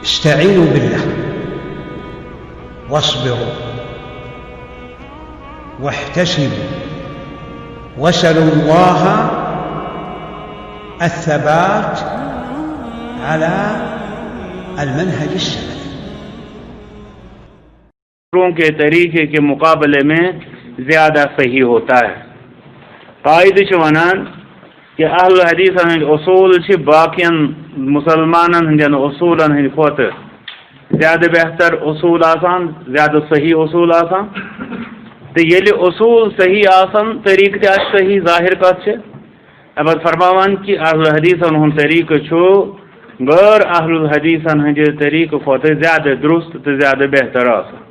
استعينوا بالله واصبروا واحتسبوا واسألوا الله الثبات على المنهج السلفي. کے طریقے کے مقابلے میں زیادہ صحیح ہوتا ہے. قائد ونان کہ اہل حدیث ہند اصول باقین مسلمانن ہندین اصولن ہند کھوت زیادہ بہتر اصول آسان، زیادہ صحیح اصول آسان. تو یلی اصول صحیح آسان طریق تہ صحیح ظاہر کت اب فرماوان کہ اہل حدیثن ہند طریقہ غیر اہل الحدیثن ہند طریقہ کھوت زیادہ درست تو زیادہ بہتر آسان.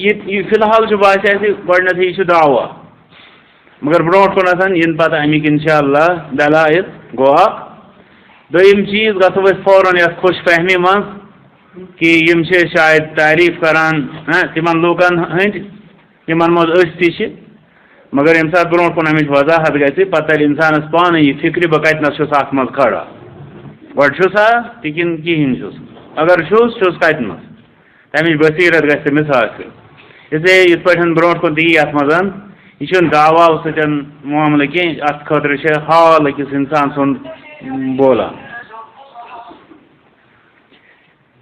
یہ فی الحال باسے گۄڈنیتھٕے یہ دعویٰ، مگر برونٹ کن ین پتہ امیک انشاءاللہ دلائل گو اخ. دویم چیز گھو اس فوراً یس خوش فہمی من کہ یم شاید تعریف کران تمن لوکن ہند یمن مز تہ مگر یم سات برونٹ کن امچ وضاحت گژھِ پتہ انسانس پانے یہ فکر بہ کتنس چھس اتھ مز کھڑا گۄڈٕ چھُسا تہِ کِنہٕ کِہیٖنۍ چھُس، اگر چھُس کتنس تمچ بصیرت گژھِ تٔمِس حٲصِل. اسلیے یِتھ پٲٹھۍ برونٹ کن تہِ یی اتھ منٛز یہ دعوا سۭتۍ معاملہٕ کینٛہہ اتھ خٲطرٕ چھِ حال أکِس انسان سُنٛد بولان.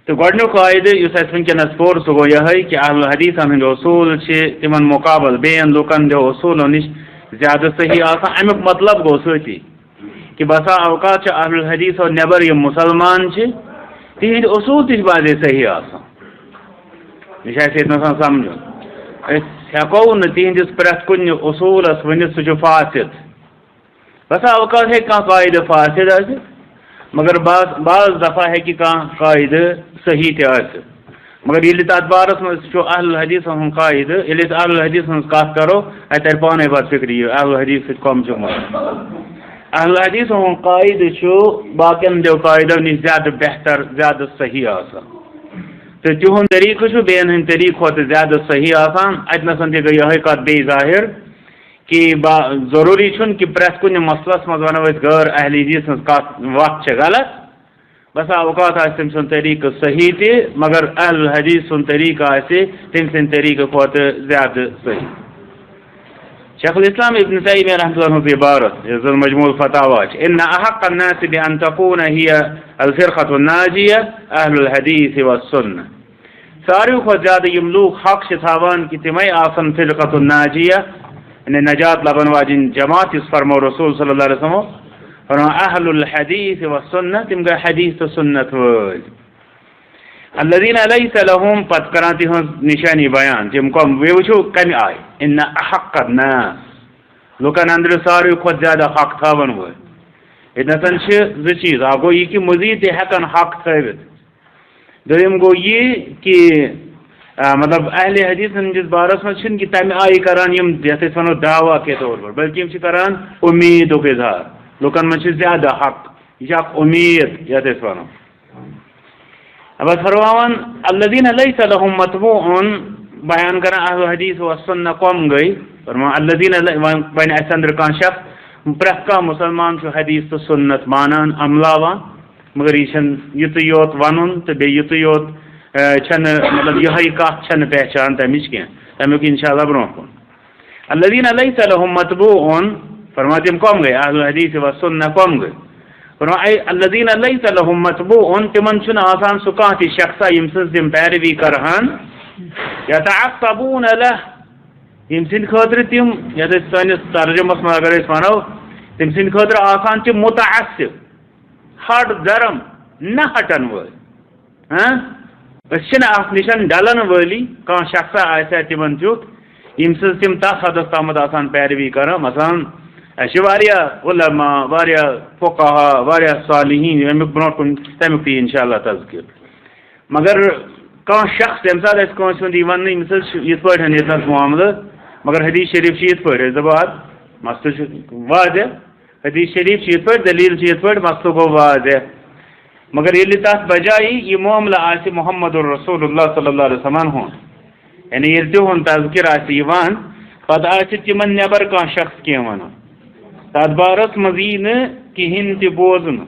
تو گۄڈنیُک قاعدٕ یُس اَسہِ وٕنکٮ۪نس پوٚر سُہ گوٚو یِہوٚے کہِ اہل حدیثن ہٕنٛدۍ اصوٗل چھِ تِمن مُقابل بیٚیَن لُکن ہٕنٛدیو اصوٗلو نِش زیادٕ صحیح آسان. امیُک مطلب گوٚو سۭتی کہ بسا اوقات چھِ اہل حدیثو نٮ۪بر یِم مُسلمان چھِ تِہنٛدۍ اصوٗل تہِ چھِ بعضے صحیح آسان. یہِ چھُ اَسہِ ییٚتنس سمجھُن. أسۍ ہٮ۪کو نہٕ تِہنٛدِس پرٛٮ۪تھ کُنہِ اصوٗلس ؤنِتھ سُہ چھُ فاسد. بسا اوقات ہیٚکہِ کانٛہہ قاعدٕ فاسد ٲسِتھ مگر بعض دفعہ ہیٚکہِ کانٛہہ قاعدٕ صحیح تہِ ٲسِتھ. مگر ییٚلہِ تتھ بارس منٛز چھُ اہل حدیثن ہُنٛد قاعدٕ، ییٚلہِ أسۍ اہل حدیث ہٕنٛز کتھ کرو اتہِ ترِ پانے پتہٕ فکرِ یہِ اہل حدیث سۭتۍ کم چھُ مسلہٕ. اہل حدیث ہُنٛد قاعدٕ چھُ باقین ہٕنٛدیو قاعدو نِش زیادٕ بہتر، زیادٕ صحیح آسان. تو تہند طریقہ بیٚین ہٕنٛدۍ طریقہٕ کھۄتہٕ زیادٕ صحیح آسان. اتنس تہِ گٔے یِہوٚے کتھ بیٚیہِ ظٲہر کہ ضروٗری چھُنہٕ کہ پرٛٮ۪تھ کُنہِ مسلس منٛز ونو أسۍ غٲر اہل حدیث ہٕنٛز کتھ وتھ چھِ غلط. بسا اوقات آسہِ تٔمۍ سُنٛد طریقہٕ صحیح تہِ مگر اہل حدیث سُنٛد طریقہٕ آسہِ تٔمۍ سٕنٛدِ طریقہٕ کھۄتہٕ زیادٕ صحیح. شیخ الاسلام ابن تیمیہ رحمۃ اللہ ہٕنٛز عبارت یۄس زن مجموع الفتاوی چھِ ان احق الناس بان تكون هي الفرقة الناجية اہل الحدیث والسنة. ساروی کھۄتہٕ زیادٕ یِم لوٗکھ حق چھِ تھاوان کہ تِمے آسن فرقة الناجیہ یعنی نجات لبن واجٮ۪ن جماعت یُس فرمو رسول صلی اللہ علیہ وسلم فرمو اہل الحدیث والسنة تِم گٔے حدیث تہٕ سنت وٲلۍ. الذین لیس لهم پتہٕ کران تِہنٛز نشانی بیان تِم کم بیٚیہِ وٕچھو کمہِ آیہِ ان احق الناس لُکن اندرٕ ساروی کھۄتہٕ زیادٕ حق تھاون وٲلۍ. ییٚتنس چھِ زٕ چیٖز، اکھ گوٚو یہِ کہِ مزیٖد تہِ ہٮ۪کن حق تھٲوِتھ. دوٚیِم گوٚو یہِ کہِ مطلب اہل حدیث ہٕنٛدِس بارس منٛز چھِنہٕ کہِ تمہِ آیہِ کران یِم یتھ أسۍ ونو دعوا کے طور پر بلکہ یِم چھِ کران اُمیٖدُک اظہار لُکن منٛز چھِ زیادٕ حق. یہِ چھِ اکھ اُمیٖد یتھ أسۍ ونو. اب فرماوان الذین لیس لهم متبوع بیان کران اہل حدیث والسنہ کم گٔے فرمان الذین وۄنۍ اَسہِ اندر کانٛہہ شخص پرٛٮ۪تھ کانٛہہ مُسلمان چھُ حدیث تہٕ سنت مانان عملاوان مگر یہِ چھنہٕ یُتُے یوت ونُن تہٕ بیٚیہِ یُتُے یوت چھنہٕ مطلب یِہوٚے کتھ چھنہٕ پہچان تمِچ کینٛہہ تمیُک انشاءاللہ برونٛہہ کُن. الذین لیس لهم متبوع فرمان تِم کم گٔے اہل حدیث والسنہ کم گٔے فرمان الذین لیس لهم متبوع تِمن چھُنہٕ آسان سُہ کانٛہہ تہِ شخصا ییٚمہِ سٕنٛز تِم پیروی کرہن یتعقبون له ییٚمہِ سٕنٛدِ خٲطرٕ تِم یتھ أسۍ سٲنِس ترجمس منٛز اگر أسۍ ونو تٔمۍ سٕنٛدِ خٲطرٕ آسان تِم متعصب ہٹ درم نہ ہٹن وٲلۍ. أسۍ چھِنہٕ اتھ نِش ڈلن وٲلی کانٛہہ شخصا آسہِ تِمن تیُتھ ییٚمہِ سٕنٛز تِم تتھ حدس تامتھ آسان پیروی کران. مثلاً اَسہِ چھِ واریاہ علما واریاہ فقہا واریاہ صالحیٖن امیُک برونٛٹھ کُن تمیُک تہِ انشاءاللہ تذکر مگر کانٛہہ شخص ییٚمہِ ساتہٕ اَسہِ کٲنٛسہِ ہُنٛد یی وننہٕ أمِس حظ چھُ یِتھ پٲٹھۍ ییٚتنس معاملہٕ مگر حدیث شریف چھِ یِتھ پٲٹھۍ أسۍ دپو اتھ مسلہٕ چھُ واضح حدیث شریف چھِ یِتھ پٲٹھۍ دلیٖل چھِ یِتھ پٲٹھۍ مسلہٕ گوٚو واضح مگر ییٚلہِ تتھ بجایہِ یہِ معاملہٕ آسہِ محمد رسول اللہ صلی اللہ علیہ وسلم ہُنٛد یعنی ییٚلہِ تِہُنٛد تذکر آسہِ یِوان پتہٕ آسہِ تِمن نٮ۪بر کانٛہہ شخص کینٛہہ ونان تتھ بارس منٛز یی نہٕ کِہیٖنۍ تہِ بوزنہٕ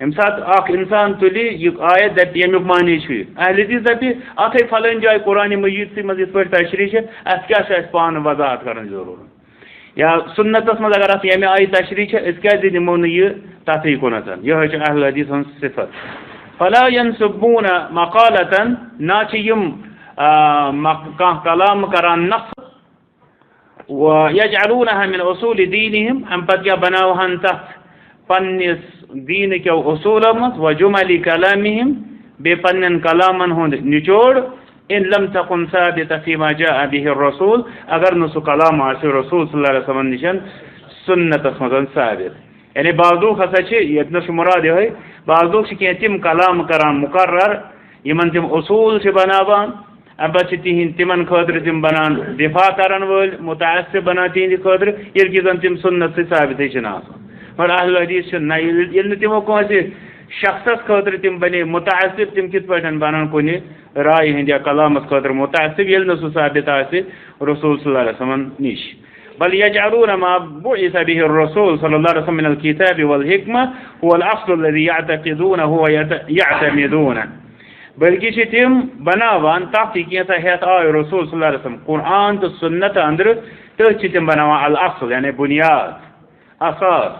امہِ ساتہٕ اکھ اِنسان تُلہِ یہِ آیت دَپہِ ییٚمیُک معنی چھُ یہِ اہل حدیث دَپہِ اَتھَے فلٲنۍ جایہِ قرآنِ مجیٖدسٕے منٛز یِتھ پٲٹھۍ تشریح چھِ اَتھ کیٛاہ چھُ اَسہِ پانہٕ وضاحت کَرٕنۍ ضروٗرت یا سُنتَس منٛز اگر اَتھ ییٚمہِ آیہِ تشریح چھِ أسۍ کیٛازِ دِمو نہٕ یہِ تَتھٕے کُنَتھ یِہوٚے چھِ اہل حدیث ہٕنٛز صفت فلا ينسبون مقالة نہ چھِ یِم کانٛہہ کلام کران نقل ويجعلونها من اصول دينهم اَمہِ پتہٕ کیٛاہ بناوہن تَتھ پننِس دیٖنہٕ کیو اصوٗلو منٛز وجمل كلامهم بیٚیہِ پننٮ۪ن کلامن ہُنٛد نچوڑ ان لم تكن ثابتة فيما جاء به الرسول اگر نہٕ سُہ کلام آسہِ رسول صلی اللہ علیہ وسلم نِش سُنتس منٛز ثابت یعنی بعضوق ہسا چھِ ییٚتنَس چھُ مُراد یِہوٚے بعضوق چھِ کینٛہہ تِم کلام کران مُقرر یِمن تِم اصوٗل چھِ بناوان اَمہِ پتہٕ چھِ تِہنٛدۍ تِمن خٲطرٕ تِم بنان دِفاع کرن وٲلۍ مُتعصب بنان تِہنٛدِ خٲطرٕ ییٚلہِ کہِ زن تِم سُنت سۭتۍ ثابتٕے چھِنہٕ آسان مگر اہل حدیث چھِ نہ ییٚلہِ نہٕ تِمو کٲنٛسہِ شخصس خٲطرٕ تِم بنے مُتعصب تِم کِتھ پٲٹھۍ بنان کُنہِ رایہِ ہٕنٛدِ یا کلامس خٲطرٕ مُتعصب ییٚلہِ نہٕ سُہ ثابت آسہِ رسول صلی اللہ علیہ وسلم نِش بل يجعلون ما بعث به الرسول صلى الله عليه وسلم من الكتاب والحكمة هو الأصل الذي يعتقدونه ويعتمدونه بلکہِ چھِ تِم بناوان تَتھ تہِ کینٛژھا ہٮ۪تھ آے رسول صلی اللہ علیہ وسلم قرآن تہٕ سُنت أنٛدرٕ تٔتھۍ چھِ تِم بناوان الاصل یعنی بُنیاد اساس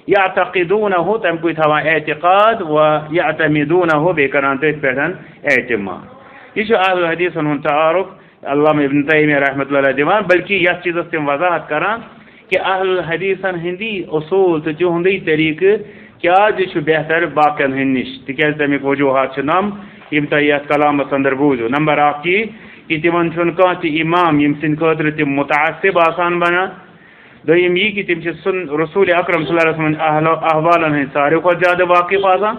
يعتقدونه تَمہِ تھاوان اعتقاد ويعتمدونه بیٚیہِ کران تٔتھۍ پٮ۪ٹھ اعتماد یہِ چھُ اہل حدیثن ہُنٛد تعارُف علامہ ابن تیمیہ رحمۃ اللہ علیہ دِوان بلکہِ یتھ چیٖزس تِم وضاحت کران کہِ اہل حدیثن ہٕنٛدی اصوٗل تہٕ تِہُنٛدُے طریٖقہٕ کیٛازِ چھُ بہتر باقین ہٕنٛدۍ نِش تِکیٛازِ تَمِکۍ وجوٗہات چھِ نَم یِم تۄہہِ یتھ کلامس انٛدر بوٗزِو نمبر اکھ یہِ کہِ تِمن چھُنہٕ کانٛہہ تہِ اِمام ییٚمہِ سٕنٛدِ خٲطرٕ تِم مُتعصب آسان بنان دوٚیِم یہِ کہِ تِم چھِ رسول اکرم صلی اللہ علیہ وسلم احوالن ہٕنٛدۍ ساروی کھۄتہٕ زیادٕ واقف آسان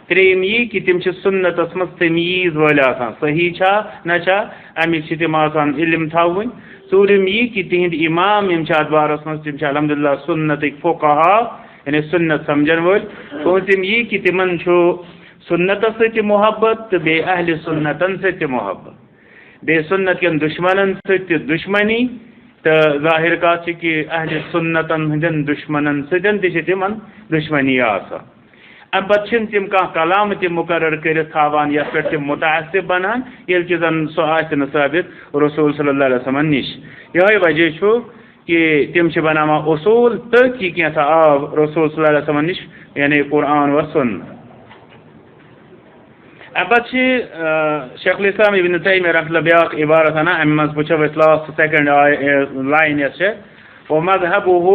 ترٛیٚیِم یہِ کہِ تِم چھِ سُنتس منٛز تمیٖز وٲلۍ آسان صحیح چھا نہ چھا امیِکۍ چھِ تِم آسان علم تھاوٕنۍ ژوٗرِم یہِ کہِ تِہنٛدۍ اِمام یِم چھِ اتھ بارس منٛز تِم چھِ الحمدللہ سُنتٕکۍ فقہا یعنی سُنت سمجھن وٲلۍ پوٗنٛژِم یہِ کہِ تِمن چھُ سُنتس سۭتۍ تہِ محبت تہٕ بیٚیہِ اہلِ سُنتن سۭتۍ تہِ محبت بیٚیہِ سُنت کٮ۪ن دُشمنن سۭتۍ تہِ دُشمنی تہٕ ظٲہِر کتھ چھِ کہِ اہلِ سُنتن ہٕنٛدٮ۪ن دُشمنن سۭتۍ تہِ چھِ تِمن دُشمنی آسان اَمہِ پتہٕ چھِنہٕ تِم کانٛہہ کلام تہِ مُقرر کٔرِتھ تھاوان یتھ پٮ۪ٹھ تِم مُتعصب بنان ییٚلہِ کہِ زن سُہ آسہِ نہٕ ثٲبت رسول صلی اللہ علیہ وسلم نِش یِہوٚے وجہ چھُ کہِ تِم چھِ بناوان اصوٗل تٔتھۍ کینٛژھا آو رسول صلی اللہ علیہ وسلم نِش یعنی قرآن و سُنت اَمہِ پتہٕ چھِ شیخ الاسلام ابن تیمیہ رحمۃ اللہ بیاکھ عبارت انان اَمہِ منٛز وٕچھو أسۍ لاسٹ سیکنڈ لاین یۄس چھِ ومذهبه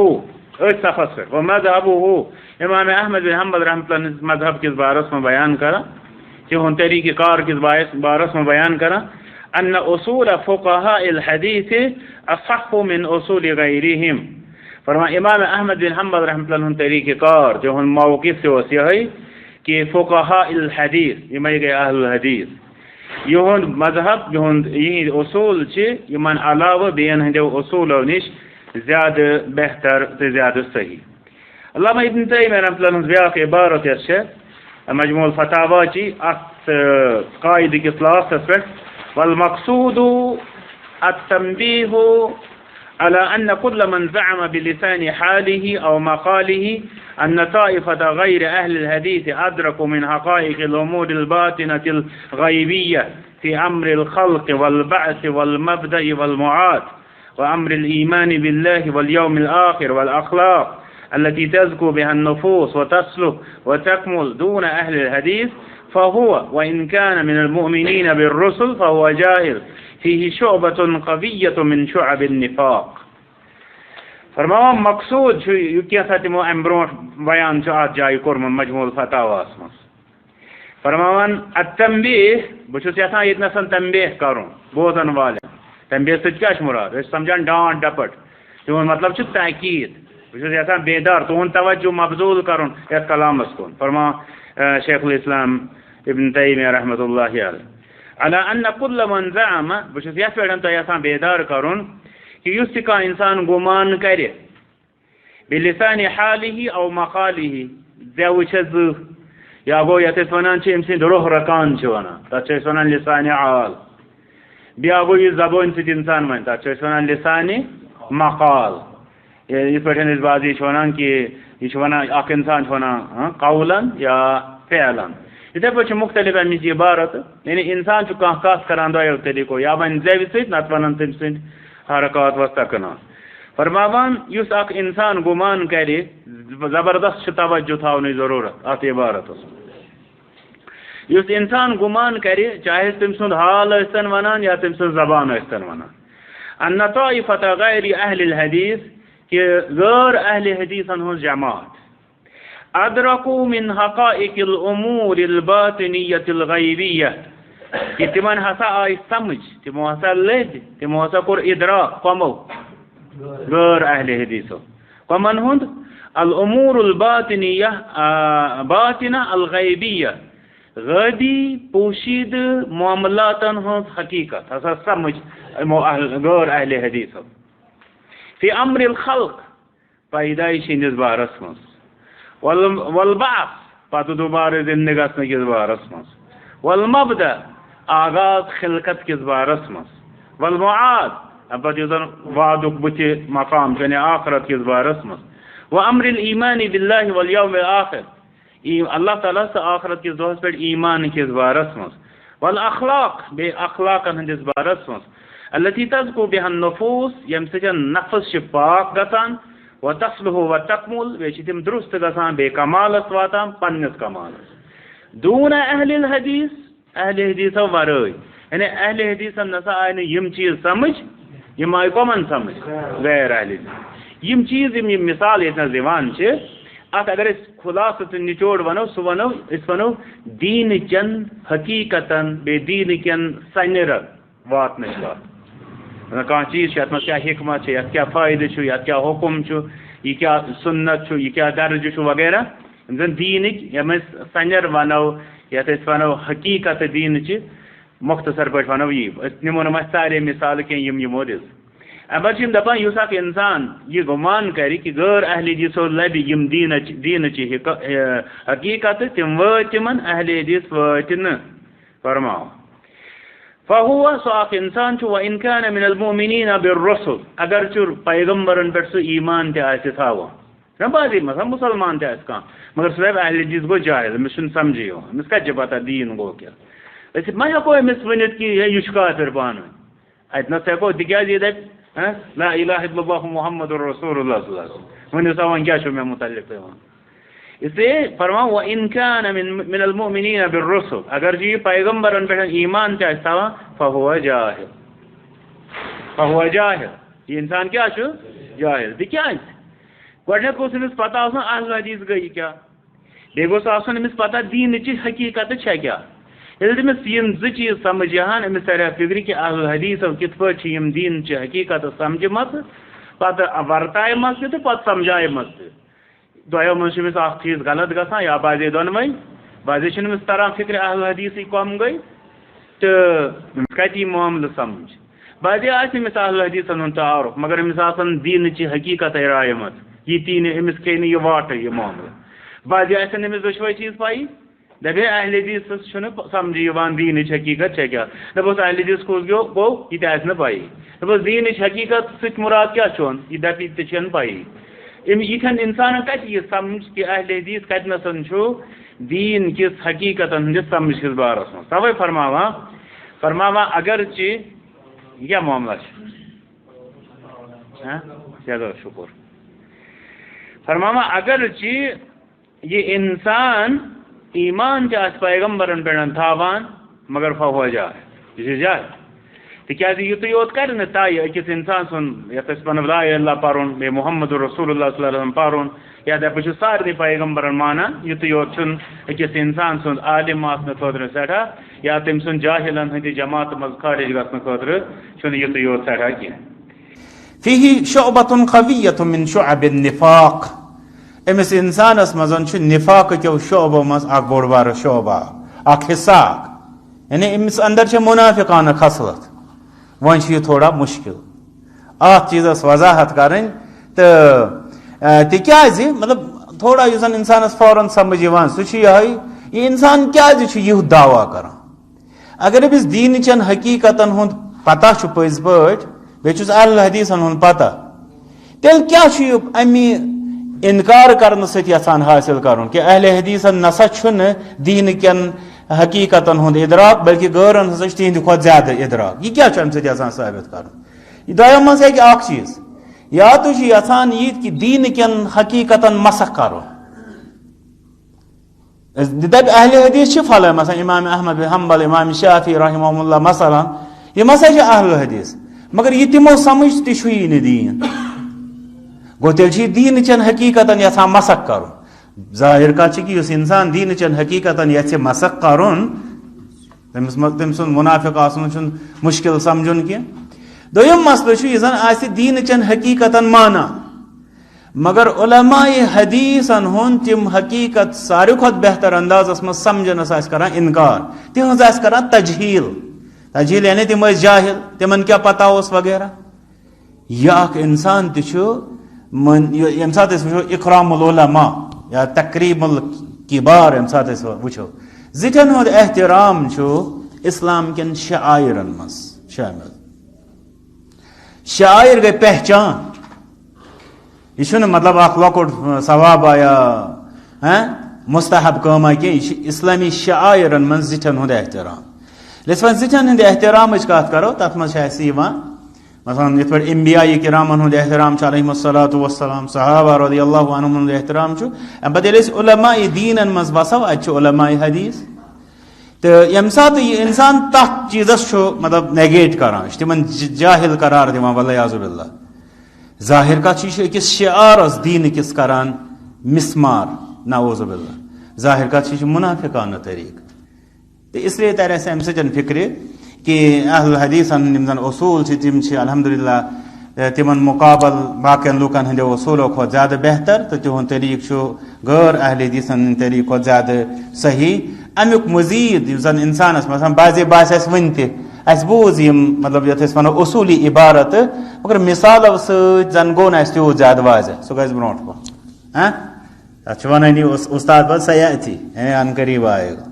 أتھۍ صفس پٮ۪ٹھ ومذهبه امام احمد بن حنبل رحمۃ اللہ ہٕنٛدِس مذہب کِس بارس منٛز بیان کران تِہُنٛد طریٖقہٕ کار کِس بارس منٛز بیان کران ان اصول فقهاء الحديث اصح من اصول غيرهم فرمان امام احمد بن حنبل رحمۃ اللہ ہُنٛد طریٖقہٕ کار تِہُنٛد موقف تہِ اوس یِہوٚے کہِ فقهاء الحدیث یِمے گٔے اہل الحدیث یِہُنٛد مذہب یِہنٛدۍ اصوٗل چھِ یِمن علاوٕ بیٚین ہٕنٛدیو اصوٗلو نِش زیادٕ بہتر تہٕ زیادٕ صحیح علامہ ابن تیمیہ رحمۃ اللہ ہٕنٛز بیاکھ عبارت یۄس چھےٚ مجموع الفتاوا چی اتھ قاعدٕ کِس لاسٹس پٮ۪ٹھ والمقصود التنبيه على أن كل من زعم بلسان حاله أو مقاله أن طائفة غير أهل الحديث أدركوا من حقائق الأمور الباطنة الغيبية في أمر الخلق والبعث والمبدأ والمعاد وأمر الإيمان بالله واليوم الآخر والأخلاق التي تزكو بها النفوس وتسلك وتكمل دون أهل الحديث فهو وإن كان من المؤمنين بالرسل فهو جاهل فيه شعبة قوية من شعب النفاق فرمان مقصود چھُ یہِ کینٛژھا تِمو اَمہِ برونٛٹھ بیان چھُ اَتھ جایہِ کوٚرمُت مجموع الفتاواہس منٛز فرمان التنبیہ بہٕ چھُس یژھان ییٚتنَس تنبیہ کَرُن بوزن والٮ۪ن تنبیہ سۭتۍ کیٛاہ چھُ مُراد أسۍ سمجھان ڈانٹ ڈپٹ تِہُنٛد مطلب چھُ تحقیٖق بہٕ چھُس یژھان بیدار تُہُنٛد توجہ مبذوٗل کَرُن یتھ کلامس کُن فرمان شیخ الاسلام ابن تیمیہ رحمۃ اللہ علیہ على ان كل من زعم بہٕ چھُس یتھ پٮ۪ٹھ تۄہہِ یژھان بیدار کَرُن کہِ یُس تہِ کانٛہہ اِنسان گُمان کرِ بِلسانِ حالیہِ او مقالیہِ زٮ۪وٕ چھےٚ زٕ یا گوٚو یتھ أسۍ وَنان چھِ أمۍ سٕنٛدۍ روح رکان چھِ وَنان تتھ چھِ أسۍ وَنان لسانِ حال بیٛاکھ گوٚو یُس زبٲنۍ سۭتۍ اِنسان وَنہِ تتھ چھِ أسۍ وَنان لسانِ مقال یہ پہ بازی ونان کہ یہ ونان اخ انسان ونان قولن یا فعلن اتھے پہ مختلف امچ عبارت یعنی انسان کت کران دو طریقو یا ون زیو ست نت ونان تم سند حرکات وستقنا فرماوان اس اخ انسان گمان کرے زبردست توجہ تھاونی ضرورت ات عبارت اس انسان گمان کرے چاہے تم سند حال ٲسۍتن ونان یا تم سند زبان ٲسۍتن ونان ان طائفۃ غیر اہل الحدیث کہ غیر اہل حدیثن ہن جماعت ادرکوا من حقائق الامور الباطنیۃ الغیبیہ کہ تمن ہسا آئی سمجھ تمو ہسا لد تمو ہسا کور ادراک کمو غیر اہل حدیثو کمن ہند الامور الباطنیہ باطنہ الغیبیہ غیبی پوشید معاملاتن ہند حقیقت ہسا سمجھ غیر اہل حدیثو فی امر الخلق پیدائش ہندس بارس مز والبعث پتہ دوبارہ زندہ گھنہ کس بارس مز والمبدأ آغاز خلقت کس بارس مز والمعاد پتہ وعدک بت مقام یعنی آخرت کس بارس مز وامر الایمان باللہ والیوم الآخر اللہ تعالیٰ سے آخرت کس دہس پہ ایمان کس بارس مز والاخلاق بے اخلاق ہندس بارس مز التي تزكو بها النفوس یم سچن نفس پاک گسان و تصلح و تکمل ویچ تم درست گسان بے کمالس واتان پنس کمالس دون اہل الحدیث اہل حدیث ورائے یعنی اہل حدیث نسا آئے یم چیز سمجھ یم آئی کمن سمجھ غیر اہل حدیث یم چیز یم مثال اتنا زیوان چھ ات اگر اس خلاصہ نچوڑ ونو سو ونو اس ونو دین چن حقیقتن بے دین کن سنر واتنچ بات کان چیز ات کیا حکمت ات کیا فائدہ ات کیا حکم یہ کیا سنت یہ کیا درج وغیرہ زن دینک یم سنر ونو یت ونو حقیقت دین چ مختصر پہ ونو یہ نمو نم سارے مثال کم یمو دس اب دپان اس اخ انسان یہ گمان کر کہ غیر اہل حدیث لبہ یم دین چ حقیقت تم وات تمن اہل حدیث وات ن فرماؤ فهو سو انسان وان كان من المؤمنين بالرسل اگر چر پیغمبرن پہ سو ایمان تہ تھاو نہ بازی مثلا مسلمان تہ کان مگر سو اہل حدیث گو جاہل مس سمجھیو مس کت پتہ دین گو کیا اس ما ہکو امس ونت کہ یہ کافر پان ات نہ ہکو تکیاز یہ دپ لا الہ الا اللہ محمد رسول اللہ صلی اللہ علیہ وسلم ون سوان کیا چھ میں متعلق پیوان اس لیے فرماؤ وَإِن كَانَ مِنَ الْمُؤْمِنِينَ بِالرُّسُلِ اگر جی پیغمبرن پہ ایمان چاہتا تھا فَهُوَ جَاهِلٌ فَهُوَ جَاهِلٌ یہ انسان کیا چھو جاہل تکیاز گۄڈنیٚتھ گوٚژھ أمِس پتہ آسُن اہل حدیث گٔے کیا بیٚیہِ گوٚژھ آسُن أمِس پتہ دیٖنٕچ حقیٖقت چھےٚ کیٛاہ ییٚلہِ تٔمِس یِم زٕ چیٖز سمجھ یِہن أمِس ترِ فِکرِ کہِ اہل حدیثو کِتھ پٲٹھۍ چھِ یِم دیٖنچہِ حقیٖقت سمجھمژٕ پتہٕ ورتایمژ تہِ تہٕ پتہٕ سمجھایمژ تہِ دۄیو منٛز چھِ أمِس اکھ چیٖز غلط گژھان یا بازے دۄنوَے بازے چھُنہٕ أمِس تران فِکرِ اہل حدیثٕے کۄم گٔے تہٕ أمِس کتہِ یی معاملہٕ سمجھ بازے آسہِ أمِس اہل حدیثن ہُنٛد تعارُف مگر أمِس آسان دیٖنٕچہِ حقیٖقتٕے رایمژ یہِ تی نہٕ أمِس کھیٚیہِ نہٕ یہِ واٹٕے یہِ معاملہٕ بازے آسن أمِس دۄشوَے چیٖز پایی دپے اہل حدیثس چھُنہٕ سمجھ یِوان دیٖنٕچ حقیٖقت چھےٚ کیٛاہ دپوس اہل حدیث کُس گوٚو یہِ تہِ آسہِ نہٕ پایی دپوس دیٖنٕچ حقیٖقت سۭتۍ مُراد کیٛاہ چھُن یہِ دپہِ یہِ تہِ چھَنہٕ پایی یِتھٮ۪ن اِنسانن کتہِ یہِ سمجھ کہِ اہل حدیث کتنَسن چھُ دیٖن کِس حقیٖقتن ہٕنٛدِس سمجھ کِس بارس منٛز تَوَے فرماوان اگرچہِ یہِ کیٛاہ معاملہ چھُ چلو شُکر فرماوان اگرچہِ یہِ اِنسان ایمان تہِ آسہِ پیغمبرن پٮ۪ٹھ تھاوان مگر فَہوَ جاہِل یہِ چھُ جاہِل تِکیٛازِ یُتُے یوت کرِ نہٕ طے أکِس اِنسان سُنٛد یتھ أسۍ ونو لا اِلہَ اِلَّا پرُن بیٚیہِ محمد رسول اللہ صلی اللہ علیہ وسلم پرُن یا دپہٕ بہٕ چھُس سارنٕے پیغمبرن مانان یُتُے یوت چھُنہٕ أکِس اِنسان سُنٛد عالِم آسنہٕ خٲطرٕ سٮ۪ٹھاہ یا تٔمۍ سُنٛد جاہلن ہٕنٛدِ جماعتہٕ منٛز خارج گژھنہٕ خٲطرٕ چھُنہٕ یُتُے یوت سٮ۪ٹھاہ کینٛہہ فیہ شعبۃ خفیۃ من شعب النفاق امس انسانس مزن چھ نفاق کیو شعبو مز اک بوڑ بار شعبہ اک حصہ یعنی امس اندر چھ منافقانہ خصلت ون چھ یہ تھوڑا مشکل ات چیزس وضاحت کریں تو تکیاز مطلب تھوڑا یس انسانس فوراً سمجھ یوان سہ یہ انسان کیازِ چھ یہ دعویٰ کران اگر امس دین چن حقیقتن ہند پتہ چھ پز پٲٹھۍ بیٚیہِ چھُس اہل حدیثن ہُنٛد پتہ تیل کیا امی انکار کرنے ست یژھان حاصل کرن کہ اہل حدیثن نسا چھن دین کین حقیقتن ہند ادراک بلکہ غورن ہسا تہند کھت زیادہ ادراک. یہ کیا ام ست یژھان ثابت کرن؟ دویم مز ہے کہ اخ چیز یا تو یژھان یہ کہ دین کین حقیقتن مسخ کرو. دپ اہل حدیث چھ پھل مثلا امام احمد بن حنبل امام شافعی رحمہ اللہ مثلا یہ مسا چھ اہل حدیث مگر یہ تمو سمجھ تہ چھوی نہ دین. گو تیل دین چن حقیقتن یژھان مسخ کرو. ظاہر کت کہ اس انسان دین چن حقیقتن یژھِ مسخ کرن تم سن منافق آسن چھ مشکل سمجھن کی. دویم مسئلہ چھ یہ زن آس دین چن حقیقتن مانا مگر علماء حدیثن ہن تم حقیقت ساروی کھت بہتر اندازس من سمجھنس کران انکار. تہذ کران تجہیل. تجہیل یعنی تم جاہل تمن کیا پتہ اس وغیرہ. یہ اخ انسان تہ یم سات وچو اکرام العلماء یا تقریب الکبار یم سات وچو زٹھن ہند احترام اسلام کن شعائرن مز شامل. شاعر گئی پہچان. یہ مطلب اخ لکٹ ثواب یا مستحب کام کی اسلامی شاعرن من زٹھن ہند احترام. یس و زٹھن ہند احترام کت کرو تر مز مثلا یت پہ انبیاء کرامن ہند احترام علیہم الصلاۃ والسلام صحابہ رضی اللہ عنہم ہند احترام ام پتہ علماء دینن مز وسو ات علماء حدیث. تو یم سات یہ انسان تک چیزس مطلب نیگیٹ کران تمن جاہل قرار دان والعیاذ باللہ. ظاہر کت اکس شعارس دین کس کران مسمار نعوذ باللہ. ظاہر کت منافقانہ طریقہ. تو اس لیے تر ام سن فکر کہ اہل حدیثن یم زن اصول تم الحمدللہ تمن مقابل باقین لوکن ہند اصولوں کھت زیادہ بہتر تو تہد طریق غیر اہل حدیثن طریق کھت زیادہ صحیح. امیک مزید زن انسانس مثلا بعض باس ون تہ بوز مطلب یت ونو اصولی عبارت مگر مثالو ست زن گو نا تیوت زیادہ واضح سہ گھس برونٹ کن تک ونانی استاد پہ سیاتی ان قریب آئے گا.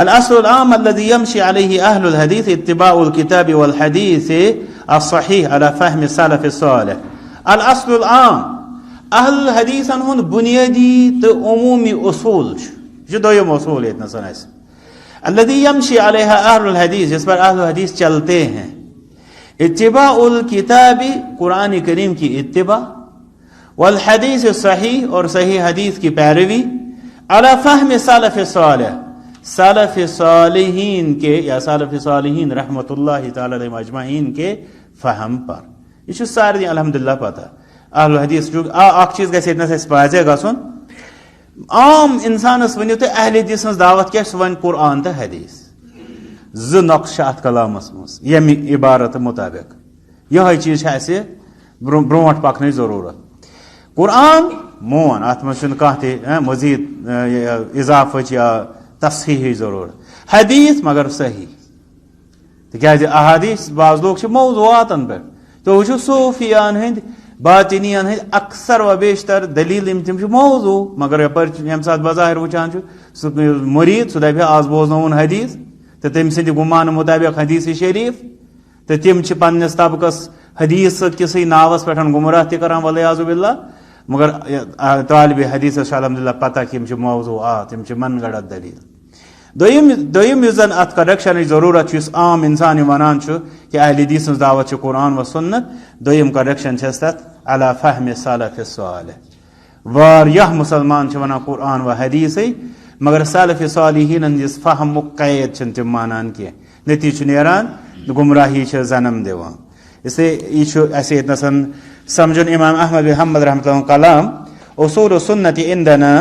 الاصل العام الذي يمشي عليه اهل الحديث اتباع الكتاب والحديث الصحيح على فهم السلف الصالح. الاصل العام اهل الحديث ہن بنیادی تو عمومی اصول جو دویم اصول ہے اتنا سنائے الذي يمشي عليها اهل الحديث جس پر اہل الحدیث چلتے ہیں. اتباع الكتاب قرآن کریم کی اتباع والحدیث الصحیح اور صحیح حدیث کی پیروی على فهم السلف الصالح سلف صالحین کے یا سلف صالحین رحمۃ اللہ تعالی علیہم اجمعین کے فہم پر. یہ سارے الحمدللہ پتہ اہل حدیث اخ چیز گھس واضح گھن عام انسانس ونیو تو اہل حدیث ہز دعوت کیا سہ ون قرآن تو حدیث ز نقش ات کلامس مز یم عبارت مطابق یہ چیز اسہ برونٹ پکن ضرورت. قرآن مون ات مز کھانا مزید اضافہ یا تصحیح ضرورت. حدیث مگر صحیح تکیاز احادیث بعض لوگ موضوعاتن پہ تو وہ صوفیان ہند باطنیان ہند اکثر و بیشتر دلیل تم موضوع مگر یپر یم سات بظاہر وچان مرید سہ دپہ آز بوزنون حدیث تو تم سند گمان مطابق حدیث شریف تو تم پنس طبقس حدیث کسی ناوس پہ گمراہ تہ کران والعیاذ باللہ. مگر طالب حدیث الحمدللہ پتہ کہ موضوعات من گڑت دلیل. دویم زن ات کریکشن ضرورت اس عام انسان ونان کہ اہل حدیث دعوت قرآن و سنت. دویم کریکشن تت علی فہم سلف الصالح. واریاہ مسلمان ونان قرآن و حدیث مگر سلف صالحین ہندس فہم قید تم مانان کی نتیجہ نیران گمراہی جنم دیوان. اس لیے یہ اتنسن سمجھن امام احمد بن حنبل رحمۃ اللہ کلام اصول و سنت عندنا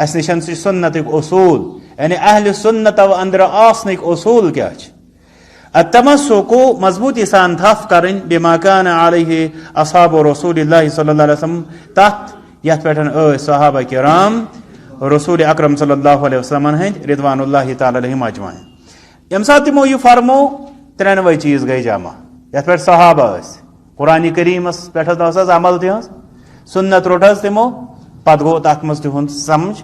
اس نشن سنت اصول یعنی اہل سنت و اندر آسنک اصول کیا التمسک مضبوطی سان تھف کرن بما کان علیہ اصحاب رسول اللہ صلی اللہ علیہ وسلم تحت یت پہ صحابہ کرام رسول اکرم صلی اللہ علیہ وسلم ہند رضوان اللہ تعالی علیہم اجمعین. یم سات تمو یہ فرمو ترنوے چیز گئی جمع یت پہ صحابہ قرآن کریمس پہ عمل تہذ سنت روٹ تمو پتہ گو تک مز تہد سمجھ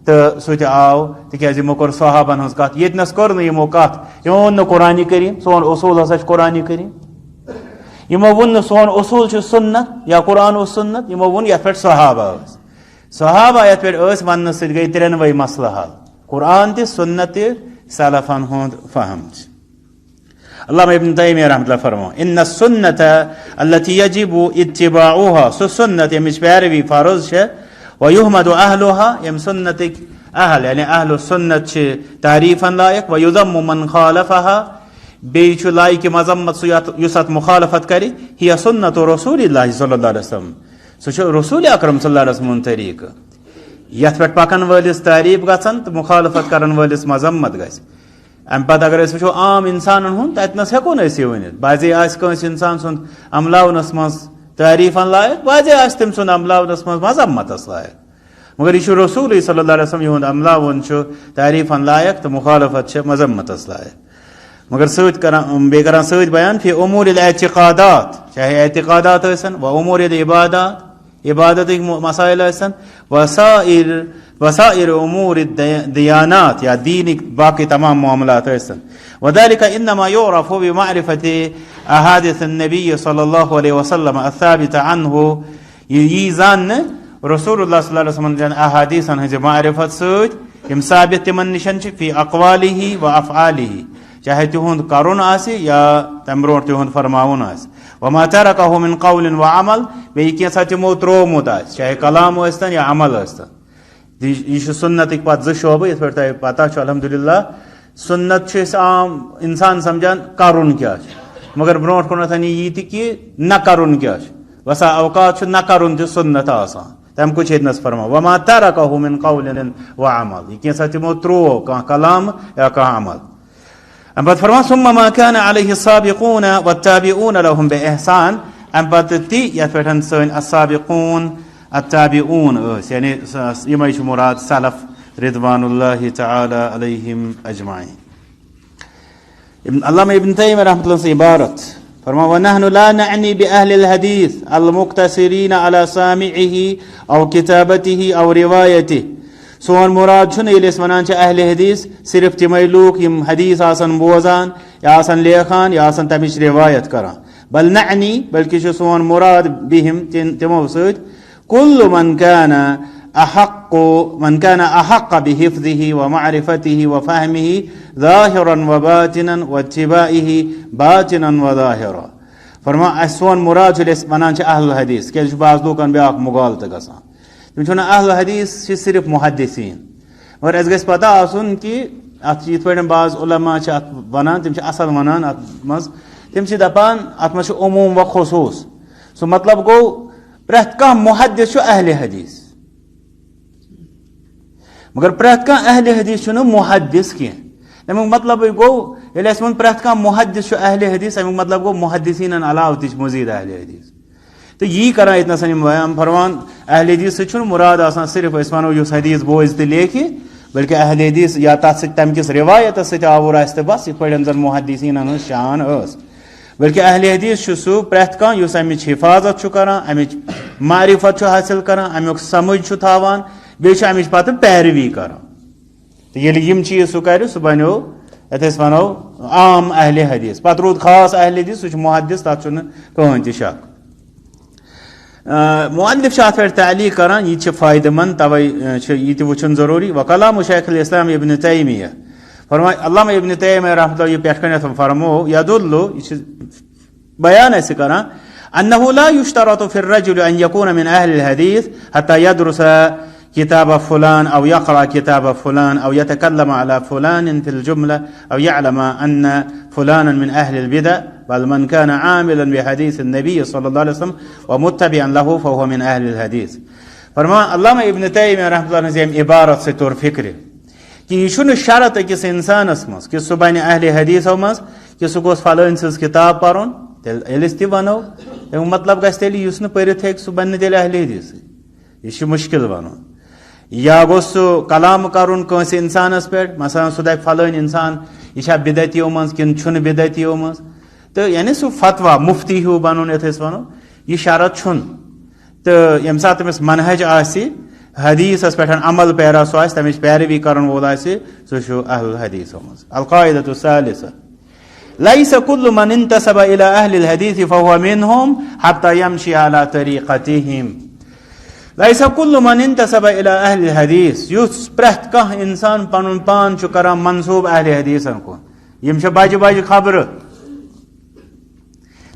تو سہ آو تکیاز یمو کور صحابن ہز کت یتنس کور نمو کت یہ اون قرآن کریم سون اصول ہسا قرآن کریم. یمو ون سون اصول چھ سنت یا قرآن و سنت، یمو ون یت پہ صحابہ صحابہ یت پہ ون ست گئی ترنوے مسئلہ حل، قرآن تہ سنت تہ سلفن ہند فہم. علامہ ابن تیمیہ رحمۃ اللہ فرمو ان السنت التي يجب اتباعها سو سنت یمچ پیروی فرض چھ ويحمد اهلها یم سنتک اہل یعنی اہل السنت چھ تعریفا لائق ويذم من خالفها بیچ لائق مذمت یسات مخالفت کری ہی سنت رسول اللہ صلی اللہ علیہ وسلم سو رسول اکرم صلی اللہ علیہ وسلم طریق یت پہ پکن ولس تعریف گژھن تو مخالفت کرن ولس مذمت گژھِ. ام پتہ اگر اس وچھو عام انسانن ہند تتنس ہیکو نا یہ ونت بعضے آس کنس انسان سند عملاونس مز تعریفن لائق بعضے آس تم سند عملاونس مز مذمتس لائق، مگر یہ رسول صلی اللہ علیہ وسلم یہند عملاون تعریفن لائق تو مخالفت مذمتس لائق. مگر ست کران ست بیان فی امور الاعتقادات چاہے اعتقادات ٲسن و امور العبادات عبادت مسائل ٲسن وسائر امور الدیانات یا دین باقی تمام معاملات ٲسن. وذلك انما يعرف بمعرفة احاديث النبي صلی اللہ علیہ وسلم الثابت عنه یہ زان رسول اللہ صلی اللہ علیہ وسلم احادیثن ہز معرفت ست یم ثابت تمن نشن فی اقواله و افعاله چاہے تہند کرن آسی یا تم برونٹ تہند فرماون آسی وما ترکه من قول و عمل بیٚیہِ کینٛژھا تمو ترومُت آسہِ چاہے کلام ٲسۍتن یا عمل ٲسۍتن. یہ سنتک پتہ زٕ شعبہٕ یتھ پٲٹھۍ تۄہہِ پتہ چھُ الحمدللہ. سنت چھِ أسۍ عام انسان سمجھان کرُن کیاہ چھُ، مگر برونٛٹھ کُنتھ یہِ تہِ کہِ نہ کرُن کیاہ چھُ. بسا اوقات چھُ نہ کرُن تہِ سنت آسان، تمہِ کُے چھُ ییٚتنس فرمان وما ترکه من قول و عمل یہ کینٛژھا تمو تروو کانٛہہ کلام یا کانٛہہ عمل. ام پتہ فرمان ثم ما كان عليه السابقون والتابعون لهم بإحسان ام پتہ تی یتھ پٮ۪ٹھ سٲنۍ السابقون التابعون ٲسۍ یعنی یِمے چھِ مراد سلف رضوان اللہ تعالی علیہم اجمعین. علامہ ابن تیمیہ رحمۃ اللہ سے عبارت فرما ونحن لا نعني بأهل الحديث المقتصرين على سامعه او كتابته او روايته. سون مراد چھُنہٕ ییٚلہِ أسۍ وَنان چھِ اہل حدیث صرف تِمے لوٗکھ یِم حدیث آسان بوزان یا آسان لیکھان یا آسان تَمِچ روایت کران، بل نعنی بلکہ چھُ سون مراد بِہِم تِمو سۭتۍ كل من كان أحق بحفظه ومعرفته وفهمه ظاهرا وباطنا واتباعه باطنا وظاهرا. فرما اس سون مراد چھُ أسۍ وَنان چھِ اہل حدیث کیازِ چھُ بعض لوٗکن بیٛاکھ مُغالطہٕ گژھان تم چھِ وَنان اہل حدیث چھِ صرف محدثین، مگر اَسہِ گژھِ پتہ آسُن کہِ اتھ چھِ یِتھ پٲٹھۍ بعض علما چھِ اتھ ونان تِم چھِ اصل ونان اتھ منٛز تِم چھِ دپان اتھ منٛز چھُ عموم و خصوٗص. سُہ مطلب گوٚو پرٛٮ۪تھ کانٛہہ محدث چھُ اہل حدیث، مگر پرٛٮ۪تھ کانٛہہ اہل حدیث چھُنہٕ محدث کینٛہہ. امیُک مطلبٕے گوٚو ییٚلہِ اَسہِ ووٚن پرٛٮ۪تھ کانٛہہ محدث چھُ اہل حدیث امیُک مطلب گوٚو محدثیٖنن علاوٕ تہِ چھِ مزیٖد اہل حدیث. تو یی کران ییٚتنس یِم بیان فرمان اہل حدیث سۭتۍ چھُنہٕ مراد آسان صرف أسۍ وَنو یُس حدیث بوزِ تہٕ لیکھِ، بلکہ اہل حدیث یا تتھ سۭتۍ تمہِ کِس رِوایتس سۭتۍ آوُر آسہِ تہٕ بس یِتھ پٲٹھۍ زن محدثیٖنن ہٕنٛز شان ٲس. بلکہ اہل حدیث چھُ سُہ پرٛٮ۪تھ کانٛہہ یُس امِچ حفاظت چھُ کران، امِچ معرفت چھُ حٲصِل کران، امیُک سمجھ چھُ تھاوان، بیٚیہِ چھُ امِچ پتہٕ پیروی کران. تہٕ ییٚلہِ یِم چیٖز سُہ کرِ سُہ بنیو یتھ أسۍ ونو عام اہل حدیث. پتہٕ روٗد خاص اہل حدیث سُہ چھُ محدث، تتھ چھُنہٕ کٕہٕنۍ تہِ شک. مؤلف چھُ اتھ پٮ۪ٹھ تعلیق کران یہِ چھِ فٲیدٕ مند توے چھُ یہِ تہِ وٕچھُن ضروٗری. وکلام شیخ الاسلام ابن تیمیہ فرماے علامہ ابن تیمیہ رحمۃ اللہ یہِ پٮ۪ٹھ کَنٮ۪تھ فرمو یدُلُ یہِ چھُ بیان اَسہِ کران انه لا يشترط في الرجل ان يكون من اهل الحديث حتى يدرس كتاب فلان او يقرأ كتاب فلان او يتكلم على فلان في الجملة او يعلم ان فلانا من اهل البدع، بل من كان عاملا بحديث النبي صلى الله عليه وسلم ومتبعا له فهو من اهل الحديث. فرما علامہ ابن تیمیہ رحمۃ اللہ ہنٛز ییٚمہِ عبارت سۭتۍ توٚر فکرِ کہ یہ چھُنہٕ شرط أکِس انسانس منٛز کہ سُہ بنہِ اہل حدیثو منٛز کہ سُہ گوٚژھ فلٲنۍ سٕنٛز کِتاب پرُن. ییٚلہِ أسۍ تہِ ونو امیُک مطلب گژھِ تیٚلہِ یُس نہٕ پٔرِتھ ہیٚکہِ سُہ بنہِ نہٕ تیٚلہِ اہل حدیثٕے، یہِ چھُ مُشکِل ونُن. یا گوٚژھ سُہ کلام کرُن کٲنٛسہِ انسانس پٮ۪ٹھ مثلاً سُہ دپہِ فلٲنۍ انسان یہِ چھا بدعتیو منٛز کِنہٕ چھُنہٕ بدعتیو منٛز، تہٕ یعنی سُہ فتوا مفتی ہیوٗ بنُن یتھ أسۍ ونو یہِ شرط چھُنہٕ. تہٕ ییٚمہِ ساتہٕ تٔمِس منہج آسہِ حدیثس پٮ۪ٹھ عمل پیرا سُہ آسہِ تمِچ پیروی کرن وول آسہِ سُہ چھُ اہل حدیثو منٛز. القاعدۃ الثالثہ ليس كل من انتسب إلى أهل الحديث فهو منهم حتى يمشي على طريقتهم. ليس كل من انتسب إلى أهل الحديث يس پرت كه إنسان پنن پان چھ کران منسوب أهل حديثن کو یم چھ باج باج خبر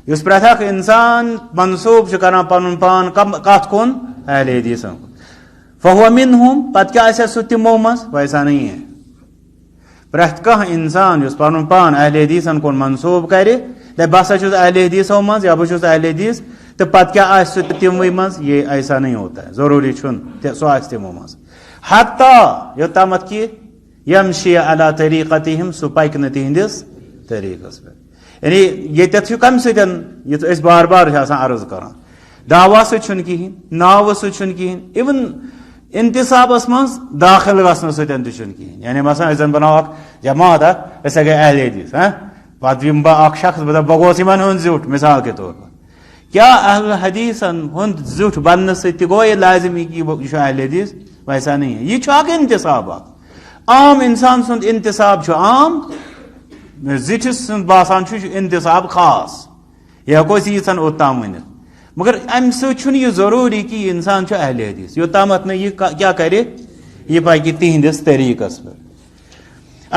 يس پرت اخ انسان منسوب چھ کران پنن پان کات کون أهل حديثن کو فهو منهم پت کیا ایسا ستمو مس ویسا نہیں ہے. پرت کانٛہہ انسان یُس پنُن پان اہل حدیثن کُن منسوب کرِ دپہِ بہٕ ہسا چھُس اہل حدیثو منٛز یا بہٕ چھُس اہل حدیث تہٕ پتہٕ کیٛاہ آسہِ سُہ تِموٕے منٛز یہ ایسا نہیں ہوتا ہے ضروٗری چھُنہٕ سُہ آسہِ تِمو منٛز حتیٰ یوٚتامتھ کہِ یمشی علی طریقتہم سُہ پکہِ نہٕ تِہنٛدِس طریٖقس پٮ۪ٹھ. یعنی ییٚتٮ۪تھ چھُ کمہِ سۭتۍ یُتھ أسۍ بار بار چھِ آسان عرض کران دعوا سۭتۍ چھُنہٕ کِہینۍ ناوٕ سۭتۍ چھُنہٕ کِہینۍ اِوٕن انتصابس مز داخل گھنس ستن تہین یعنی مثلا أسۍ زن بناو اکھ جماعت اکھ أسۍ گٔے اہل حدیث پتہٕ یِم بہٕ اکھ شخص بہٕ گوس یِمن ہُنٛد زیُٹھ مثال کے طور پر کیا اہل حدیثن ہُنٛد زیُٹھ بننہٕ سۭتۍ تہِ گوٚو یہِ لازمی کہ یہِ چھُ اہل حدیث ویسا نہیں ہے. یہ چھُ اکھ انتصاب اکھ عام انسان سُنٛد انتصاب چھُ عام زِٹھِس سُنٛد باسان چھُ انتصاب خاص یہ ہٮ۪کو أسۍ ییٖژھن اوٚتام ؤنِتھ مگر امہِ سۭتۍ چھُنہٕ یہِ ضروٗری کہ یہِ انسان چھُ اہل حدیث یوٚتامتھ نہٕ یہِ کیٛاہ کرِ یہِ پکہِ تِہنٛدِس طریٖقس پٮ۪ٹھ.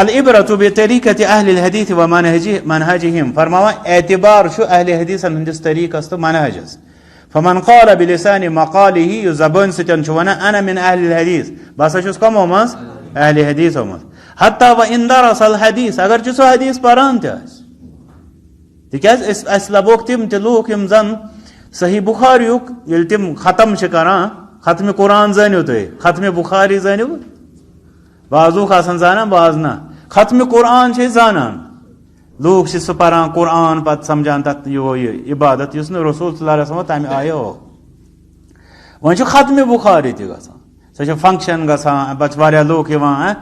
العبرۃ بطریقۃ اہل الحدیث و منہجہم فرماوان اعتبار چھُ اہل حدیثن ہٕنٛدِس طریٖقس تہٕ منہجس. فمن قال بلسان مقالہ یُس زبٲنۍ سۭتۍ چھُ ونان انا من اہل الحدیث بہٕ ہسا چھُس کمو منٛز اہل حدیثو منٛز حتیٰ وان درس الحدیث اگر چھُ سُہ حدیث پران تہِ آسہِ تِکیٛازِ اسہِ لبوکھ تِم تہِ لوٗکھ یِم زن صحیح بخاریُک ییٚلہِ تِم ختم چھِ کران ختمہِ قرآن زٲنِو تُہۍ ختمہِ بخاری زٲنِو بعض لوٗکھ آسان زانان بعض نہ ختمہِ قرآن چھِ أسۍ زانان لوٗکھ چھِ سُہ پران قرآن پتہٕ سمجھان تتھ یہِ عبادت یُس نہٕ رسول صلی اللہ علیہ وسلم تمہِ آیہِ او وۄنۍ چھُ ختمہِ بخاری تہِ گژھان سۄ چھِ فنکشن گژھان پتہٕ چھِ واریاہ لوٗکھ یِوان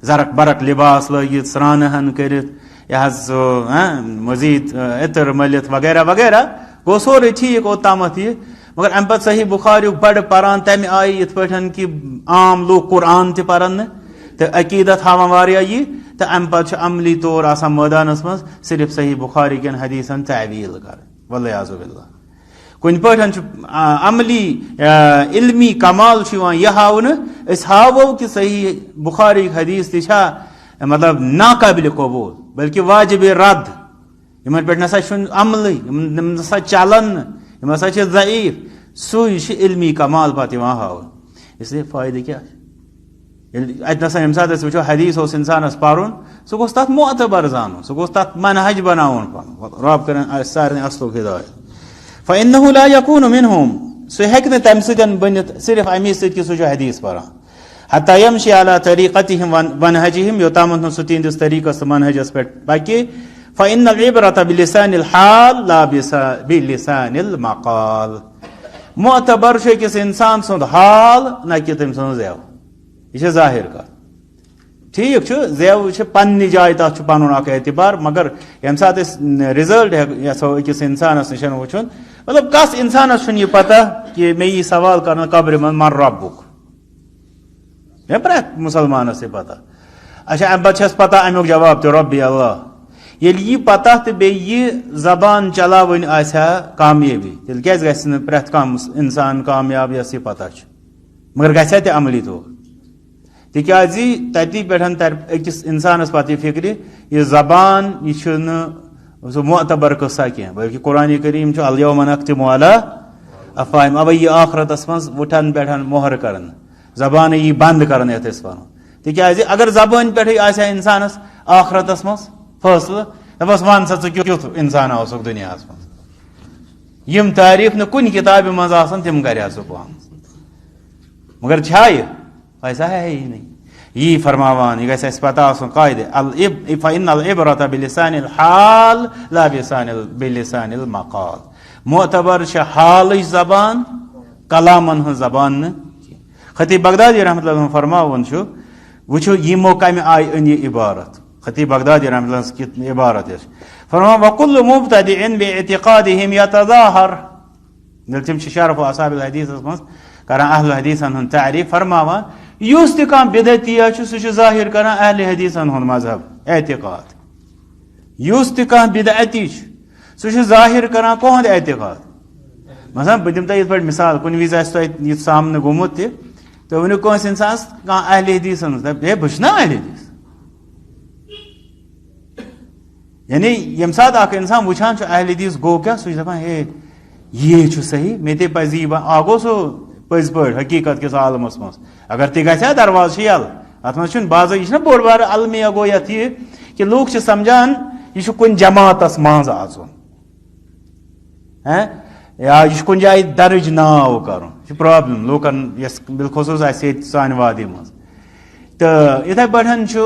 زرق برق لباس لٲگِتھ سرٛانہٕ ہن کٔرِتھ یہِ حظ مزیٖد عطر مٔلِتھ وغیرہ وغیرہ گوٚو سورُے ٹھیٖک اوٚتامتھ یہِ مگر امہِ پتہٕ صحیح بخاریُک بڑٕ پران تمہِ آیہِ یِتھ پٲٹھۍ کہِ عام لوٗکھ قرآن تہِ پرن نہٕ تہٕ عقیٖدت ہاوان واریاہ یہِ تہٕ امہِ پتہٕ چھُ عملی طور آسان مٲدانس منٛز صرف صحیح بخاری کٮ۪ن حدیثن تعویٖل کرٕنۍ والعیاذ باللہ. کُنہِ پٲٹھۍ چھُ عملی علمی کمال چھُ یِوان یہِ ہاونہٕ أسۍ ہاوو کہِ صحیح بخاریِک حدیث تہِ چھا مطلب ناقٲبلِ قبوٗل بلکہِ واجبِ رد یِمن پٮ۪ٹھ نسا چھُنہٕ عملٕے یِم نسا چلان نہٕ یِم ہسا چھِ ضعیٖف سُے چھُ علمی کمال پتہٕ یِوان ہاونہٕ. اسلیے فٲیدٕ کیٛاہ چھُ ییٚلہِ اتہِ نسا ییٚمہِ ساتہٕ أسۍ وٕچھو حدیث اوس انسانس پرُن سُہ گوٚژھ تتھ معتبر زانُن سُہ گوٚژھ تتھ منہج بناوُن پنُن رۄب کٔرِنۍ اسہِ سارنٕے اصلُک ہدایت. فإنه لا يكون منهم سُہ ہیٚکہِ نہٕ تمہِ سۭتۍ بٔنِتھ صرف امی سۭتۍ کہِ سُہ چھُ حدیث پران حتیٰ یمشی علی طریقتہم منہجہم یوٚتامتھ نہٕ سُہ تِہنٛدِس طریٖقس تہٕ منہجس پٮ۪ٹھ پکہِ. فإن العبرة بلسان الحال لا بلسان المقال معتبر چھُ أکِس انسان سُنٛد حال نہ کہِ تٔمۍ سٕنٛز زٮ۪و یہِ چھِ ظٲہِر کتھ. ٹھیٖک چھُ زٮ۪و چھِ پننہِ جایہِ تتھ چھُ پنُن اکھ اعتبار مگر ییٚمہِ ساتہٕ أسۍ رِزلٹ یژھو أکِس انسانس نِش وٕچھُن مطلب کس انسانس چھُنہٕ یہِ پتہ کہِ مےٚ یی سوال کرنہٕ قبرِ منٛز من رۄبُک مےٚ پرٛٮ۪تھ مُسلمانس یہِ پتہ اچھا امہِ پتہٕ چھس پتہ امیُک جواب تہِ رۄبی اللہ ییٚلہِ یہِ پتہ تہٕ بیٚیہِ یہِ زبان چلاوٕنۍ آسہِ ہا کامیٲبی تیٚلہِ کیٛازِ گژھِ نہٕ پرٛٮ۪تھ کانٛہہ انسان کامیاب یس یہِ پتہ چھُ مگر گژھِ ہا تہِ عملی طور تِکیٛازِ تتی پٮ۪ٹھ ترِ أکِس انسانس پتہٕ یہِ فکرِ یہِ زبان یہِ چھُنہٕ سُہ معتبر قصہ کینٛہہ بلکہِ قرآنِ کریم چھُ الیوم نختم علی افواہہم اَوَے یہِ ٲخرتس منٛز وُٹھن پٮ۪ٹھ مۄہر کرنہٕ زبانٕے یی بنٛد کرنہٕ یتھ أسۍ ونو تِکیٛازِ اگر زبٲنۍ پٮ۪ٹھٕے آسہِ ہا انسانس ٲخرتس منٛز فٲصلہٕ دپس ون سا ژٕ کیُتھ انسان اوسُکھ دُنیاہس منٛز یِم تعریٖف نہٕ کُنہِ کِتابہِ منٛز آسان تِم کرِ ہا سُہ پانس مگر چھا یہِ ویسا ہے ہی نہیں. یی فرماوان یہ گژھِ اَسہِ پتہ آسُن قاعدٕ فإن العبرة بلسان الحال لا بلسان المقال معتبر چھِ حالٕچ زبان کلامن ہٕنٛز زبان نہٕ کینٛہہ. خطیب بغدادی رحمۃ اللہ فرماوُن چھُ وٕچھو یِمو کمہِ آیہِ أنۍ یہِ عبارت خطیب بغدادی رحمۃ اللہ کِژھ عبارت یۄس فرماوان وکُلُّ مُبتدِعٍ باعتقادِہِم یتظاہر ییٚلہِ تِم چھِ شرف اصحاب الحدیثس منٛز کران اہل حدیثن ہُنٛد تعریٖف فرماوان یُس تہِ کانٛہہ بِدعتِیا چھُ سُہ چھُ ظٲہِر کران اہل حدیثن ہُنٛد مذہب اعتقاد یُس تہِ کانٛہہ بدعتی چھُ سُہ چھُ ظٲہِر کران کُہُنٛد اعتقاد. مثلاً بہٕ دِمہٕ تۄہہِ یِتھ پٲٹھۍ مثال, کُنہِ وِزِ آسہِ تۄہہِ یہِ سامنہٕ گوٚمُت تہِ تُہۍ ؤنِو کٲنٛسہِ اِنسانَس کانٛہہ اہلِ حدیٖثَن منٛز ہے بہٕ چھُس نا اہلِ حدیٖث. یعنی ییٚمہِ ساتہٕ اکھ اِنسان وٕچھان چھُ اہلِ حدیٖث گوٚو کیٛاہ سُہ چھُ دَپان ہے یی چھُ صحیح مےٚ تہِ پَزِ یی اکھ گوٚو سُہ پٔزۍ پٲٹھۍ حقیٖقت کِس عالمَس منٛز اگر تہِ گژھِ ہا دروازٕ چھِ یَلہٕ اَتھ منٛز چھُنہٕ باضٲبطہٕ یہِ چھُنہ بوٚڑ بارٕ المیہ گوٚو یَتھ یہِ کہِ لوٗکھ چھِ سمجھان یہِ چھُ کُنہِ جماعتس منٛز اژُن یا یہِ چھُ کُنہِ جایہِ درٕج ناو کرُن یہِ چھِ پرابلم لوٗکن یۄس بالخصوٗص آسہِ ییٚتہِ سانہِ وادی منٛز. تہٕ یِتھٕے پٲٹھۍ چھُ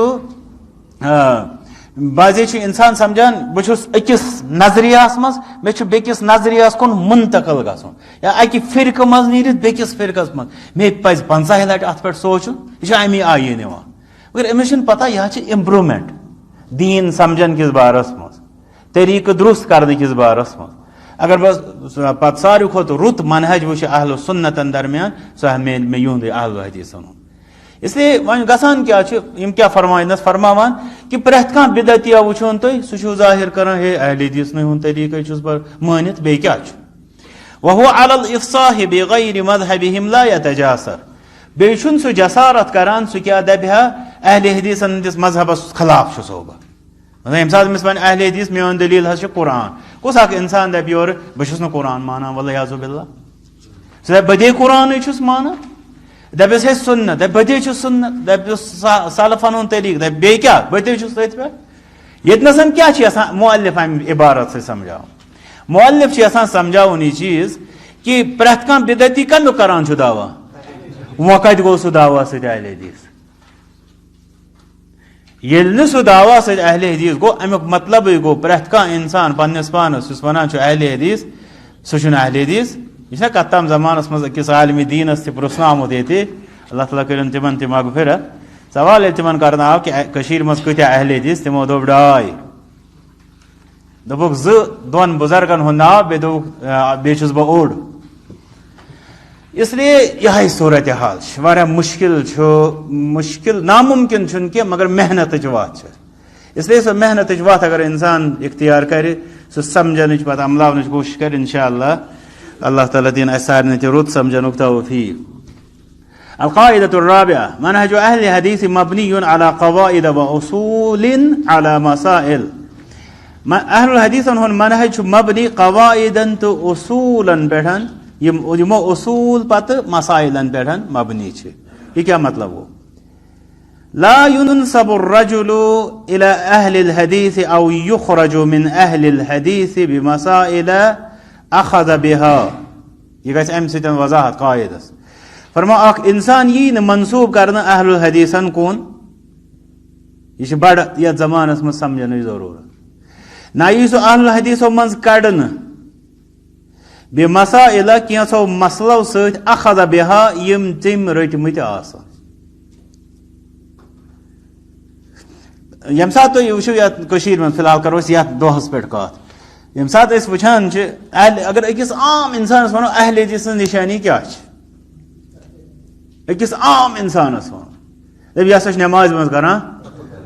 بعضے چھُ اِنسان سمجھان بہٕ چھُس أکِس نظریاہس منٛز مےٚ چھُ بیٚکِس نظریاہس کُن منتقل گژھُن یا اکہِ فرقہٕ منٛز نیٖرِتھ بیٚکِس فرقس منٛز مےٚ پزِ 50 لٹہِ اتھ پٮ۪ٹھ سونٛچُن یہِ چھُ امی آیہِ نِوان مگر أمِس چھُنہٕ پتہ یہِ حظ چھِ امپروٗمینٹ دیٖن سمجھن کِس بارس منٛز طریٖقہٕ درُست کرنہٕ کِس بارس منٛز. اگر بہٕ پتہٕ ساروی کھۄتہٕ رُت منہج وٕچھِ اہلُ سُنتن درمیان سُہ میلہِ مےٚ یِہُنٛدُے اہلُ حدیٖثن ہُنٛد. اس لیے وۄنۍ گژھان کیٛاہ چھُ یِم کیٛاہ فرماینس فرماوان کہِ پرٛٮ۪تھ کانٛہہ بدعتیا وٕچھون تُہۍ سُہ چھُو ظٲہِر کران ہے اہلِ حدیٖثنٕے ہُنٛد طریٖقے چھُس بہٕ مٲنِتھ بیٚیہِ کیٛاہ چھُ. وَہُوَ عَلَى الْإِفْصَاحِ بِغَيْرِ مَذْهَبِهِمْ لَا يَتَجَاسَرُ بیٚیہِ چھُنہٕ سُہ جسارت کران سُہ کیٛاہ دپہِ ہا اہلِ حدیٖثن ہٕنٛدِس مذہبس خلاف چھُسو بہٕ. ییٚمہِ ساتہٕ أمِس وَنہِ اہلِ حدیٖث میون دٔلیٖل حظ چھُ قرآن کُس اکھ اِنسان دپہِ یورٕ بہٕ چھُس نہٕ قرآن مانان وَالعِیاذُ بِاللہ سُہ دپہِ بہٕ تے قرآنٕے چھُس مانان دپٮ۪س ہے سُنت دپہِ بہٕ تے چھُس سُنت دپٮ۪س سلفن ہُنٛد طریٖقہٕ دپہِ بیٚیہِ کیٛاہ بہٕ تے چھُس تٔتھۍ پٮ۪ٹھ. ییٚتنَسن کیٛاہ چھُ یژھان مُعلِف امہِ عبارت سۭتۍ سمجھاوُن مُعلِف چھُ یژھان سمجھاوُن یہِ چیٖز کہِ پرٛٮ۪تھ کانٛہہ بدعتی کمیُک کران چھُ دعوا وۄنۍ کتہِ گوٚو سُہ دعوا سۭتۍ اہلِ حدیٖث ییٚلہِ نہٕ سُہ دعوا سۭتۍ اہلِ حدیٖث گوٚو امیُک مطلبٕے گوٚو پرٛٮ۪تھ کانٛہہ اِنسان پننِس پانس یُس ونان چھُ اہلِ حدیٖث سُہ چھُنہٕ اہلِ حدیٖث. یہِ چھُنہ کتھ تام زمانس منٛز أکِس عالمِ دیٖنس تہِ پرٛژھناومُت ییٚتہِ اللہ تعالیٰ کٔرِنۍ تِمن تہِ مغفرت سوال ییٚلہِ تِمن کرناو کہِ کٔشیٖرِ منٛز کۭتیاہ اہلِ حدیٖث تِمو دوٚپ 2 دوٚپُکھ 2 بُزرگن ہُنٛد ناو بیٚیہِ دوٚپُکھ بیٚیہِ چھُس بہٕ اوٚڑ. اس لیے یِہے صوٗرتِ حال چھِ واریاہ مُشکِل چھُ مُشکِل نامُمکِن چھُنہٕ کینٛہہ مگر محنتٕچ وتھ چھِ. اس لیے سۄ محنتٕچ وتھ اگر اِنسان اختیار کرِ سُہ سمجھنٕچ پتہٕ عملاونٕچ کوٗشِش کرِ انشاء اللہ اللہ تعالیٰ دِیِن اَسہِ سارنٕے تہِ رُت سمجھنُک توفیٖق. القاعدة الرابعة منهج أهل الحديث مبني على قواعد وأصول على مسائل. أهل الحديث هن منهج مبني قواعدا أصولا پٮ۪ٹھ یِمو اصوٗل پتہٕ مسائلن پٮ۪ٹھ مبنی چھِ. یہِ کیٛاہ مطلب گوٚو لا ينسب الرجل إلى أهل الحديث أو يخرج من أهل الحديث بمسائل أخذ بها. یہِ گژھِ امہِ سۭتۍ وضاحت قاعدس فرما اکھ اِنسان یی نہٕ منسوٗب کرنہٕ اہل الحدیٖثن کُن یہِ چھِ بڑٕ یتھ زمانس منٛز سمجھنٕچ ضروٗرت نہ یی سُہ اہل الحدیٖثو منٛز کڑنہٕ بیٚیہِ مسائلہ کینٛژھو مسلو سۭتۍ اخذ بها یِم تٔمۍ رٔٹمٕتۍ آسان. ییٚمہِ ساتہٕ تُہۍ وٕچھِو یتھ کٔشیٖرِ منٛز فِلحال کرو أسۍ یتھ دۄہس پٮ۪ٹھ کتھ ییٚمہِ ساتہٕ أسۍ وٕچھان چھِ اگر أکِس عام اِنسانس ونو اہلِ حدیٖث سٕنٛز نِشٲنی کیٛاہ چھِ أکِس عام اِنسانس ونو دپہِ یہِ ہسا چھُ نٮ۪مازِ منٛز کران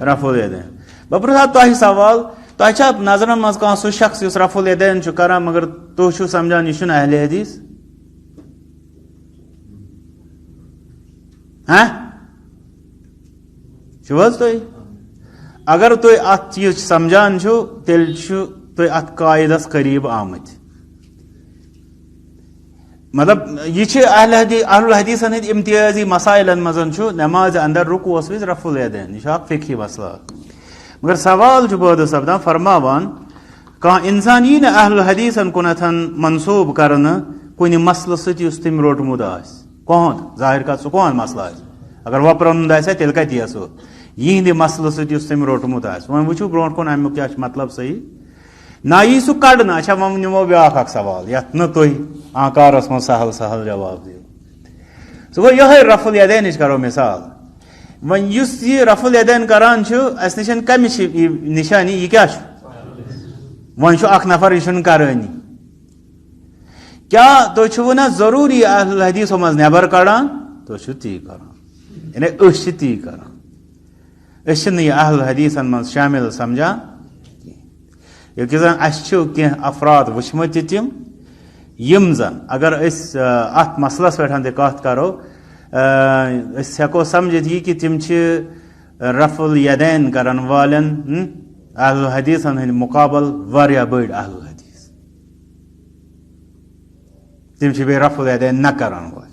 رفع الیدین. بہٕ پرٛژھا تۄہہِ سوال تۄہہِ چھا نظرن منٛز کانٛہہ سُہ شخص یُس رفع الیدین چھُ کران مگر تُہۍ چھِو سمجھان یہِ چھُنہٕ اہلِ حدیٖث چھِو حظ تُہۍ اگر تُہۍ اتھ چیٖز سمجھان چھِو تیٚلہِ چھُ تُہۍ اتھ قاعدس قریٖب آمٕتۍ. مطلب یہِ چھِ اہل الحدیٖثن ہٕنٛدۍ امتیٲزی مسائلن منٛز چھُ نٮ۪مازِ انٛدر رُکوٗوس وِزِ رفع الیدین یہِ چھُ اکھ فِقہی مسلہٕ مگر سوال چھُ پٲدٕ سپدان فرماوان کانٛہہ اِنسان یی نہٕ اہل الحدیٖثن کُنتھ منسوٗب کرنہٕ کُنہِ مسلہٕ سۭتۍ یُس تٔمۍ روٚٹمُت آسہِ کُہُنٛد ظٲہِر کتھ سُہ کُہُنٛد مسلہٕ آسہِ اگر وۄپرن ہُنٛد آسہِ ہا تیٚلہِ کتہِ یِیہِ سُہ یِہنٛدِ مسلہٕ سۭتۍ یُس تٔمۍ روٚٹمُت آسہِ. وۄنۍ وٕچھِو برونٛٹھ کُن امیُک کیٛاہ چھُ مطلب صحیح نہ یی سُہ کڑنہٕ. اچھا وۄنۍ نِمو بیٛاکھ اکھ سوال یتھ نہٕ تُہۍ آنکارس منٛز سہل سہل جواب دِیِو سُہ گوٚو یِہے رفع الیدینٕچ کرو مثال. وۄنۍ یُس یہِ رفع الیدین کران چھُ اسہِ نِش کمِچ یہِ نِشانی یہِ کیٛاہ چھُ وۄنۍ چھُ اکھ نفر یہِ چھُنہٕ کرٲنی کیٛاہ تُہۍ چھِوٕ نہ ضروٗری اہل الحدیٖثو منٛز نٮ۪بر کڑان تُہۍ چھِو تی کران یعنی أسۍ چھِ تی کران أسۍ چھِنہٕ یہِ اہل الحدیٖثن منٛز شٲمِل سمجھان کینٛہہ. یہ زن اس افراد وچمت تم یم زن اگر اس ات مسلس پہ کت کرو ہیکو سمجھت یہ کہ تم رفع الیدین کرن والن اہل الحدیث ہند مقابل واریاہ بڑ اہل الحدیث تم بے رفع الیدین نہ کرن وال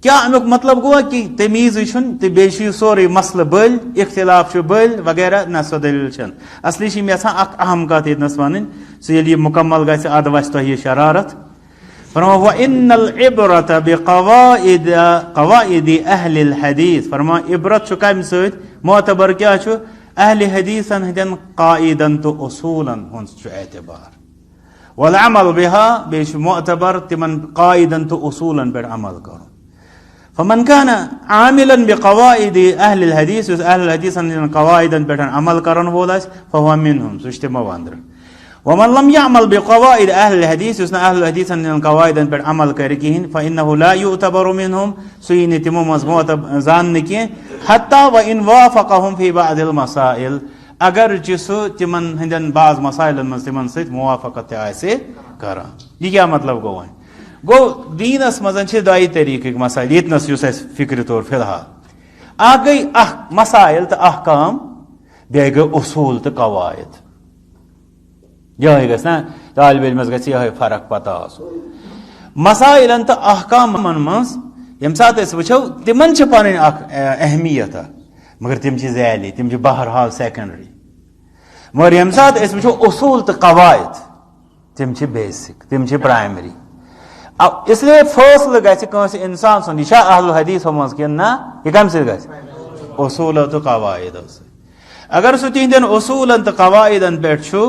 کیا امیک مطلب گوا کہ تمیز تو بیچ سوری مسئلہ بل اختلاف بل وغیرہ نہ سو دلیل چھ اصلی یھان اخ اہم کت یتنس ون سو یہ مکمل گھر اد وس تہ شرارت فرما وَإِنَّ الْعِبْرَةَ بِقَوَائِدِ أَهْلِ الْحَدِيثِ فرما عبرت کم ست معتبر کیا اہل حدیثن ہندین قائدن تو اصولن ہند اعتبار والعمل بها بیش معتبر تمن قائدن تو اصولن پر عمل کرو فمن كان عاملا بقواعد اهل الحديث اهل الحديث ان قواعد پر عمل کرن وولاس فهو منهم سشتم واندر ومن لم يعمل بقواعد اهل الحديث اهل الحديث ان قواعد پر عمل کرکین فانه لا يعتبر منهم سینتم مضموت زان نکی حتى وان وافقهم في بعض المسائل اگر جسو تمن ہندن بعض مسائل من تمن ست موافقت ایسے کرا یہ کیا مطلب گو گو دینس مزن چھ دائی طریقے مسائل یتنس یس فکر طور فی الحال آ گئی مسائل تو احکام بے گئی اصول تو قواعد یہ گھس نا طالب علمس گھس یہ فرق پتہ آس مسائل تو احکام مز یم سات وچو تمن پن اہمیت مگر تم ذیلی تم بہرحال سیکنڈری مگر یم سات وچو اصول تو قواعد تم بیسک تم پرائمری اس لیے فیصلہ گھس انسان سن یہ اہل الحدیث مز کن نا یہ کم سی گھس اصول تو قواعد اگر سہ تہندین اصولن تو قواعدن پہ تو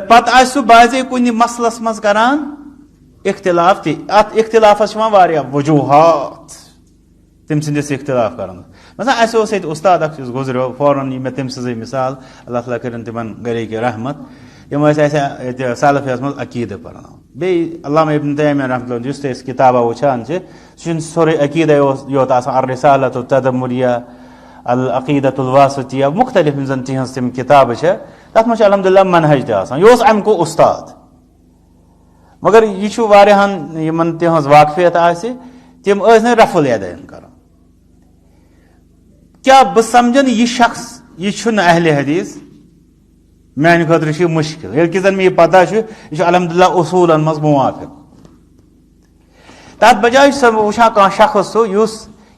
پتہ سہ بازے کن مسلس مز کران اختلاف تہ ات اختلافس واریاہ وجوہات تم سندس اختلاف کران مثلا اس استاد اخ گزریو فوراً یہ تم سز مثال اللہ تعالیٰ کرن تمن گرے کی رحمت یم سلفیس مز عقیدہ پران بیٚیہِ علامہ ابن تیمیہ رحمۃ اللہ یس تہ کتابہ وچھان سہ سورے عقیدہ یوت آسان الرسالۃ التدمریہ العقیدۃ الواسطیہ مختلف زن تہذ تم کتاب تر مجھ الحمدللہ منہج تہ آسان یہ ام کو استاد مگر یہ واریاہن یمن تہذ واقفیت آسہ تم ٲسۍ نہٕ رفع الیدین کران کیا بہ سمجھن یہ شخص یہ چھُنہٕ اہل حدیث میانہ خاطر مشکل یل کہ زن مجھے پتہ یہ الحمدللہ اصولن مز موافق تر بجائے سہ وچھان کان شخص سہ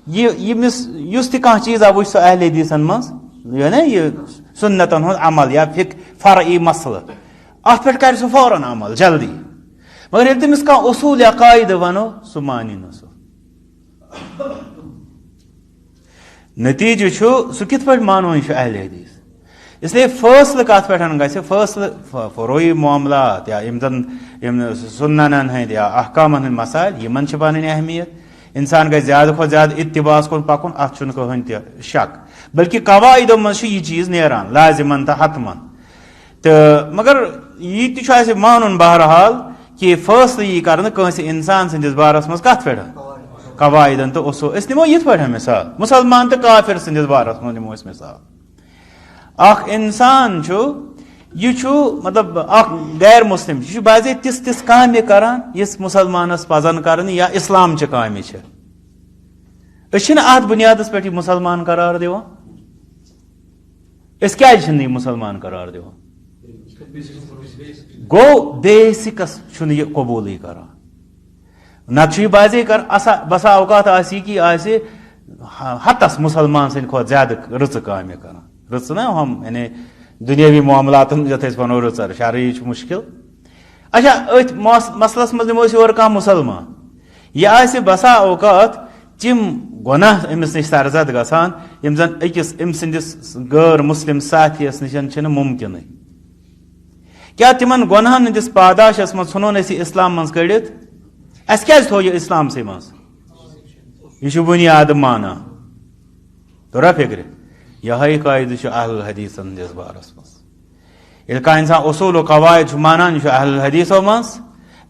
یس تہ کان چیزا وچ سہ اہل حدیثن مز یہ سنتن ہند عمل یا فرعی مسئلہ ات پہ کر سہ فوراً عمل جلدی مگر یل تمس کان اصول یا قاعدہ ونو سہ مانی نہ سہ نتیجہ سہ کت پہ مانو یہ اہل حدیث اس لیے فیصلہ کت پہ گھس فیصلہ فروئی معاملات یا سننن ہند یا احکامن ہند مسائل یمن پن اہمیت انسان گھس زیادہ کھت زیادہ اتباعس کن پکن ات کہین تہ شک بلکہ قواعدو مز یہ چیز نیران لازمن تو حتمن تو مگر یہ تہ مانن بہرحال کہ فیصلہ یہ کرنا کنس انسان سندس بارس مز کت پہ قواعدن تو اصول اس نمو یت پہ مثال مسلمان تو کافر سندس بارس مز نمو مثال اخ انسان یہ مطلب اخ غیر مسلم یہ بعضے تس کامہ کران یس مسلمانس پزن کرن یا اسلام چہ کامہ چھ اس ات بنیادس پہ مسلمان قرار دیوان اس کیا یہ مسلمان قرار دیوان گو بیسکس یہ قبول کران نت یہ بعضے کر بسا اوقات کہ ہتس مسلمان سند کھت زیادہ رٕژٕ کامہ کران رٕژ نا ہم یعنی دنیاوی معاملات یتھ ونو رٕژر شرعی مشکل اچھا ات مسلس مز نمو یور کانٛہہ مسلمان یہ بسا اوقات تم گناہ امس نش سرزد گژھان یم زن اکس ام سندس غیر مسلم ساتھیس نش ممکن کیا تمن گناہن ہندس پاداشس مز ژھنون اسلام مز کڑت اس کیاز تھو یہ اسلام سے مز یہ بنیاد مانا تو فکر یہ قاعدہ اہل الحدیث ہندس بارس مز یل کانٛہہ انسان اصول و قواعد مانان یہ اہل الحدیثو مز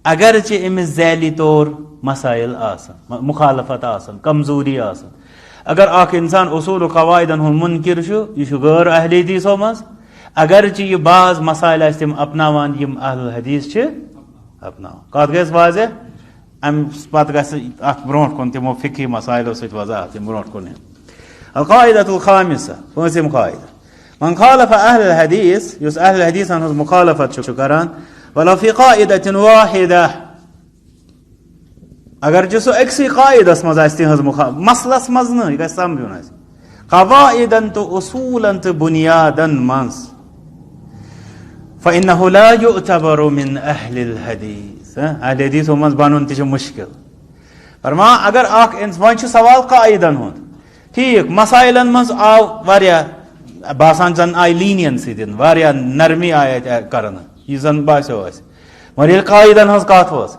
اگرچہ امس ذیلی طور مسائل آسان مخالفت آسان کمزوری آسان اگر اخ انسان اصول و قواعدن ہند منکر یہ غیر اہل حدیثو مز اگرچہ یہ بعض مسائل اس تم اپناوان یم اہل الحدیث چھ اپناوان کت گژھِ واضح ام پتہ گژھِ اتھ برونٹھ کن تمو فقہی مسائلو سۭتۍ وضاحت تم برونٹھ کن القاعدة الخامسة پٲنٛژِم قاعدہ من خالف اہل الحدیث یس اہل الحدیثن ہنٛز مخالفت چھُ کران ولو فی قاعدة واحدة اگرچہ سُہ أکسٕے قاعدس منٛز آسہِ تِہنٛز مسلس منٛز نہٕ یہِ گژھِ سمجھُن اسہِ قواعدن تہٕ اصوٗلن تہٕ بُنیادن منٛز فإنه لا يعتبر من أهل الحديث اہل حدیثو منٛز بنُن تہِ چھُ مشکل فرما اگر اکھ وۄنۍ چھُ سوال قاعدن ہُنٛد ٹھیک مسائلن منٛز آو واریاہ باسان زن آیہِ لینینسی دِنہٕ واریاہ نرمی آیہِ اتہِ کرنہٕ یہِ زن باسیو اسہِ مگر ییٚلہِ قاعدن ہٕنٛز کتھ ؤژھ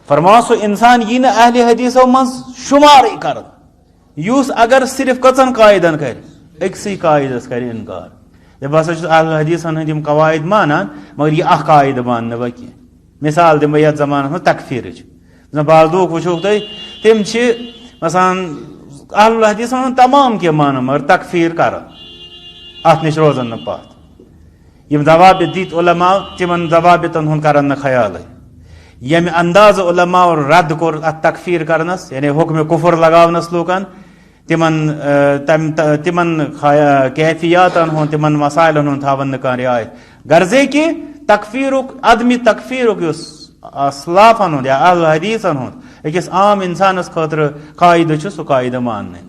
فرما سُہ انسان یی نہٕ اہل حدیثو منٛز شُمارٕے کرنہٕ یُس اگر صرف کٔژن قاعدن کرِ أکسٕے قاعدس کرِ انکار بہٕ ہسا چھُس اہل حدیثن ہٕنٛدۍ یِم قواعد مانان مگر یہِ اکھ قاعدٕ ماننہٕ بہٕ کینٛہہ مثال دِمہٕ بہٕ یتھ زمانس منٛز تکفیرٕچ بعض لوٗکھ وٕچھوکھ تُہۍ تِم چھِ مثلاً اہل الحدیثن ہُنٛد تمام کینٛہہ مانان مگر تکفیٖر کران اتھ نِش روزان نہٕ پتھ یم ضوابط دِتۍ علماء تمن ضوابطن ہُنٛد کران نہٕ خیالٕے ییٚمہِ اندازٕ علماء رد کوٚر اتھ تکفیٖر کرنس یعنی حکمِ کفر لگاونس لوٗکن تمن کیفیاتن ہُنٛد تمن مسائلن ہُنٛد تھاون نہٕ کانٛہہ رعایت غرضے کہِ تکفیٖرُک عدمِ تکفیٖرُک یُس اسلافن ہُنٛد یا اہل حدیثن ہُنٛد أکِس عام انسانس خٲطرٕ قاعدٕ چھُ سُہ قاعدٕ ماننٕے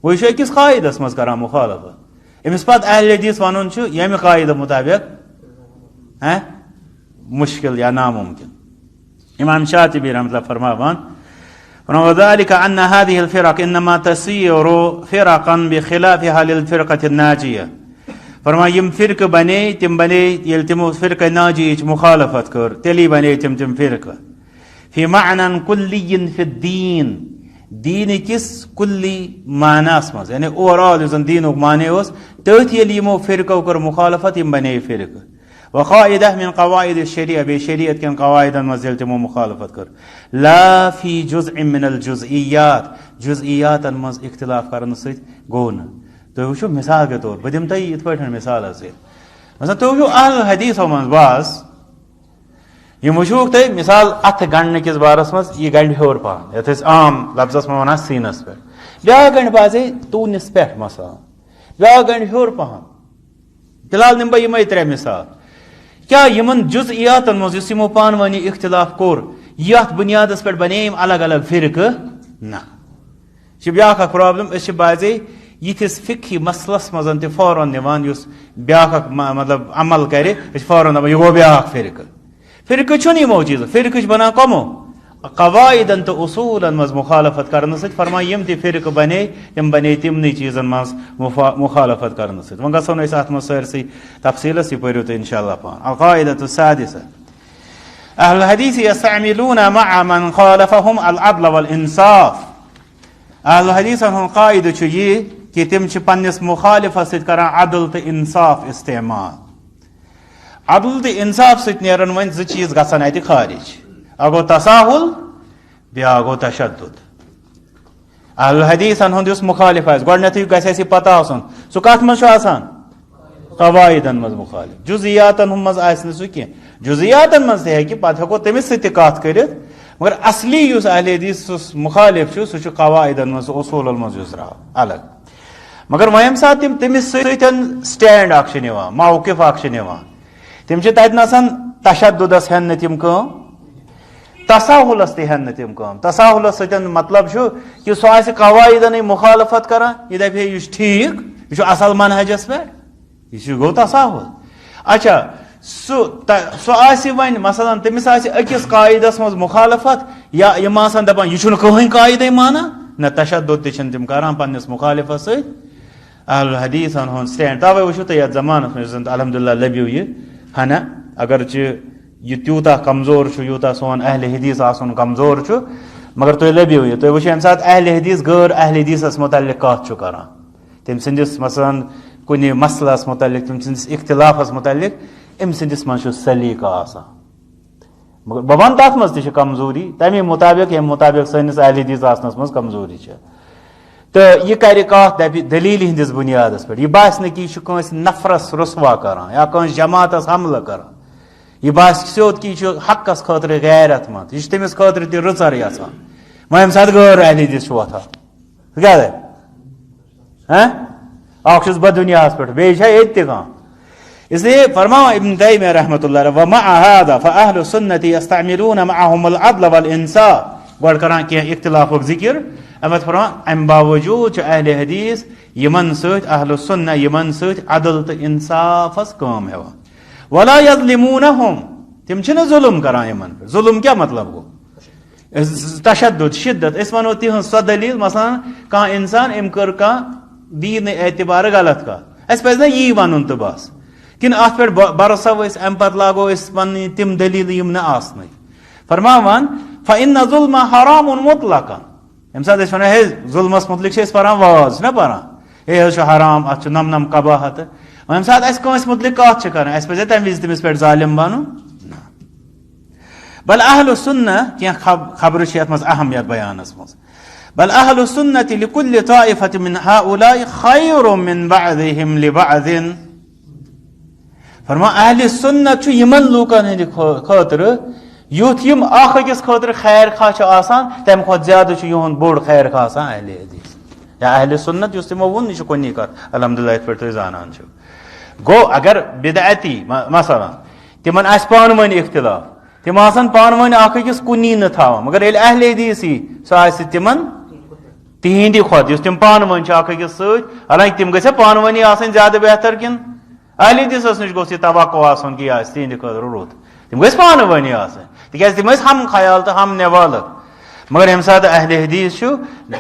وۄنۍ یہِ چھُ أکِس قاعدس منٛز کران مخالفت أمِس پتہٕ اہل حدیث ونُن چھُ ییٚمہِ قاعدٕ مطابق مشکل یا ناممکن امام شاطبی رحمۃ اللہ فرماوان وذلك ان هذه الفرق انما تسير فرقا بخلافها للفرقه الناجيه فرما یم فرقہ بنے تم بنے یل تمو فرقہ ناجیچ مخالفت کر تیلی بنے تم فرقہ فی معنى کلی فی الدین دین کس کلی معناس مز یعنی اوور آل یُس زن دینُک معنی اوس تٔتھۍ ییٚلہِ یِمو فرقو کٔر مخالفت یم بنے فرقہ وقاعدہ من قواعد الشریعہ بے شریعت کن قواعدن مز ییٚلہِ تمو مخالفت کر لا فی جزء من الجزئیات جزئیاتن مز اختلاف کرنہٕ سۭتۍ گوٚو نہٕ تُہۍ وٕچھو مثال کے طور بہٕ دِمہٕ تۄہہِ یِتھ پٲٹھۍ مثال حظ مثلاً تُہۍ وٕچھو اہل حدیثو منٛز بعض یم وٕچھوکھ تُہۍ مثال اتھٕ گنڈنہٕ کِس بارس منٛز یہِ گنڈِ ہیوٚر پہن یتھ أسۍ عام لفظس منٛز ونان سیٖنس پٮ۪ٹھ بیاکھ گنڈِ باسے توٗنِس پٮ۪ٹھ مثال بیاکھ گنڈِ ہیوٚر پہن فِلحال نِمہٕ بہٕ یِمے ترٛےٚ مثال کیا یمن جزئیاتن منٛز یُس یِمو پانہٕ ؤنی اختلاف کوٚر یتھ بُنیادس پٮ۪ٹھ بنے یِم الگ الگ فرقہٕ نہ یہِ چھِ بیاکھ اکھ پرابلم أسۍ چھِ بازے یِتھِس فقہی مسلس منٛز تہِ فوراً نِوان یُس بیاکھ اکھ مطلب عمل کرِ أسۍ چھِ فوراً دپان یہِ گوٚو بیاکھ فرقہٕ فرقہٕ چھُنہٕ یِمو چیٖزو فرقہٕ چھِ بنان کمو قواعدن تہٕ اصوٗلن منٛز مخالفت کرنہٕ سۭتۍ فرما یِم تہِ فرقہٕ بنے تِم بنے تِمنٕے چیٖزن منٛز مخالفت کرنہٕ سۭتۍ وۄنۍ گژھو نہٕ أسۍ اتھ منٛز سٲرسٕے تفصیلس یہِ پٔرِو تُہۍ انشاء اللہ پان القاعدة السادسة اہل الحدیث یستعملون مع من خالفهم العدل والانصاف اہل حدیثن ہُنٛد قاعدٕ چھُ یہِ کہ تم پنس مخالفس سۭتۍ کران عدل تہٕ انصاف استعمال عدل تہٕ انصاف سۭتۍ نیرن وۄنۍ زٕ چیٖز گژھن اتہِ خارج اکھ گوٚو تساہل بیاکھ گوٚو تشدد اہل حدیثن ہُنٛد یُس مخالف آسہِ گۄڈنیتھٕے گژھِ اسہِ یہِ پتہ آسُن سُہ کتھ منٛز چھُ آسان قواعدن منٛز مخالف جزئیاتن منٛز آسہِ نہٕ سُہ کینٛہہ جزئیاتن منٛز تہِ ہیٚکہِ پتہٕ ہیٚکو تٔمِس سۭتۍ تہِ کتھ کٔرِتھ مگر اصلی یُس اہل حدیث مخالف چھُ سُہ چھُ قواعدن منٛز اصوٗلن منٛز یُس درٛاو الگ مگر وۄنۍ ییٚمہِ ساتہٕ تِم تٔمِس سۭتۍ سٹینڈ اکھ چھِ نِوان موقف اکھ چھِ نِوان تِم چھِ تتہِ نسن تشدُدس ہٮ۪ن نہٕ تِم کٲم تساہُلس تہِ ہٮ۪ن نہٕ تِم کٲم تساہُلس سۭتۍ مطلب چھُ کہِ سُہ آسہِ قواعدنٕے مخالفت کران یہِ دپہِ ہے یہِ چھُ ٹھیٖک یہِ چھُ اصل منہجس پٮ۪ٹھ یہِ چھُ گوٚو تساہُل اچھا سُہ آسہِ وۄنۍ مثلاً تٔمِس آسہِ أکِس قاعدس منٛز مخالفت یا یِم آسن دپان یہِ چھُنہٕ کٕہٕنۍ قاعدے مانان نہ تشدد تہِ چھِنہٕ تِم کران پننس مخالفس سۭتۍ اہل حدیثن ہُنٛد سٹینڈ توے وٕچھو تُہۍ یتھ زمانس منٛز یُس زن الحمدللہ لبیو یہِ ہنا اگرچہِ یہِ تیوٗتاہ کمزور چھُ یوٗتاہ سون اہل حدیث آسُن کمزور چھُ مگر تُہۍ لبیو یہِ تُہۍ وٕچھو ییٚمہِ ساتہٕ اہل حدیث غٲر اہل حدیثس متعلق کتھ چھُ کران تٔمۍ سٕنٛدِس مثلاً کُنہِ مسلس متعلق تٔمۍ سٕنٛدِس اختلافس متعلق أمۍ سٕنٛدِس منٛز چھُ سلیٖقہٕ آسان مگر بہٕ ونہٕ تتھ منٛز تہِ چھِ کمزوری تمے مطابق ییٚمہِ مطابق سٲنِس اہل حدیث آسنس منٛز کمزوری چھِ تو یہ کر کت دلیل ہندس بنیاد پہ یہ باس نا کہ یہ کنس نفرس رسوا کران یا کنس جماعتس حملہ کران یہ باس سیود کہ یہ حقس خاطر غیرت مند یہ تمس خاطر تہ رژر یژھان وۄنۍ ییٚمہِ ساتہٕ غٲر اہل حدیث چھُ وۄتھان سُہ کیٛاہ دپہِ اکھ چھُس بہٕ دُنیاہس پٮ۪ٹھ بیٚیہِ چھا ییٚتہِ تہِ کانٛہہ اس لیے فرماوا ابن تیمیہ رحمۃ اللہ علیہ ومع هذا فاهل السنة يستعملون معهم العدل والانصاف گۄڈٕ کران کینٛہہ اختلافُک ذکر اَمہِ فرمان امہِ باوجوٗد چھُ اہل حدیث یِمن سۭتۍ اہل السنہ یِمن سۭتۍ عدل تہٕ انصافس کٲم ہٮ۪وان ولا يظلمونهم تِم چھِنہٕ ظُلم کران یِمن پٮ۪ٹھ ظُلم کیٛاہ مطلب گوٚو تشدد شدت أسۍ وَنو تِہنٛز سۄ دلیٖل مثلاً کانٛہہ اِنسان أمۍ کٔر کانٛہہ دیٖنہٕ اعتبارٕ غلط کتھ اَسہِ پزِ نا یی وَنُن تہٕ بس کِنہٕ اتھ پٮ۪ٹھ برسو أسۍ امہِ پتہٕ لاگو أسۍ پنٕنۍ تِم دلیٖلہٕ یِم نہٕ آسنٕے فرماوان فإن الظلم حرام مطلقا ییٚمہِ ساتہٕ أسۍ ونو ہے ظُلمس متعلق چھِ أسۍ پران واز چھِنا پران ہے حظ چھُ حرام اتھ چھُ نم قباحت وۄنۍ ییٚمہِ ساتہٕ اَسہِ کٲنٛسہِ متعلق کتھ چھِ کران اَسہِ پزِ تمہِ وِزِ تٔمِس پٮ۪ٹھ ظالم بنُن بل اہل السنہ کینٛہہ خبرٕ چھِ یتھ منٛز اہم یتھ بیانس منٛز بل اہل السنة لكل طائفة من هؤلاء خير من بعضهم لبعض فرما اہل سنت چھُ یِمن لوٗکن ہٕنٛدِ خٲطرٕ یُتھ یِم اکھ أکِس خٲطرٕ خیر خواہ چھِ آسان تمہِ کھۄتہٕ زیادٕ چھُ یِہُنٛد بوٚڑ خیر خواہ آسان اہل حدیث یا اہل سنت یُس تِمو ووٚن یہِ چھُ کُنی کتھ الحمدللہ یِتھ پٲٹھۍ تُہۍ زانان چھِو گوٚو اگر بدعتی مثلاً تِمن آسہِ پانہٕ ؤنۍ اختلاف تِم آسن پانہٕ ؤنۍ اکھ أکِس کُنی نہٕ تھاوان مگر ییٚلہِ اہل حدیث یی سُہ آسہِ تِمن تِہنٛدِ کھۄتہٕ یُس تِم پانہٕ ؤنۍ چھِ اکھ أکِس سۭتۍ حالانکہِ تِم گژھِ پانہٕ ؤنی آسٕنۍ زیادٕ بہتر کِنہٕ اہل حدیثس نِش گوٚژھ یہِ توقع آسُن کہِ یہِ آسہِ تِہنٛدِ خٲطرٕ رُت تِم گژھِ پانہٕ ؤنی آسٕنۍ تِکیازِ تِم ٲسۍ ہم خیال تہٕ ہم نوالہٕ مگر ییٚمہِ ساتہٕ اہل حدیث چھُ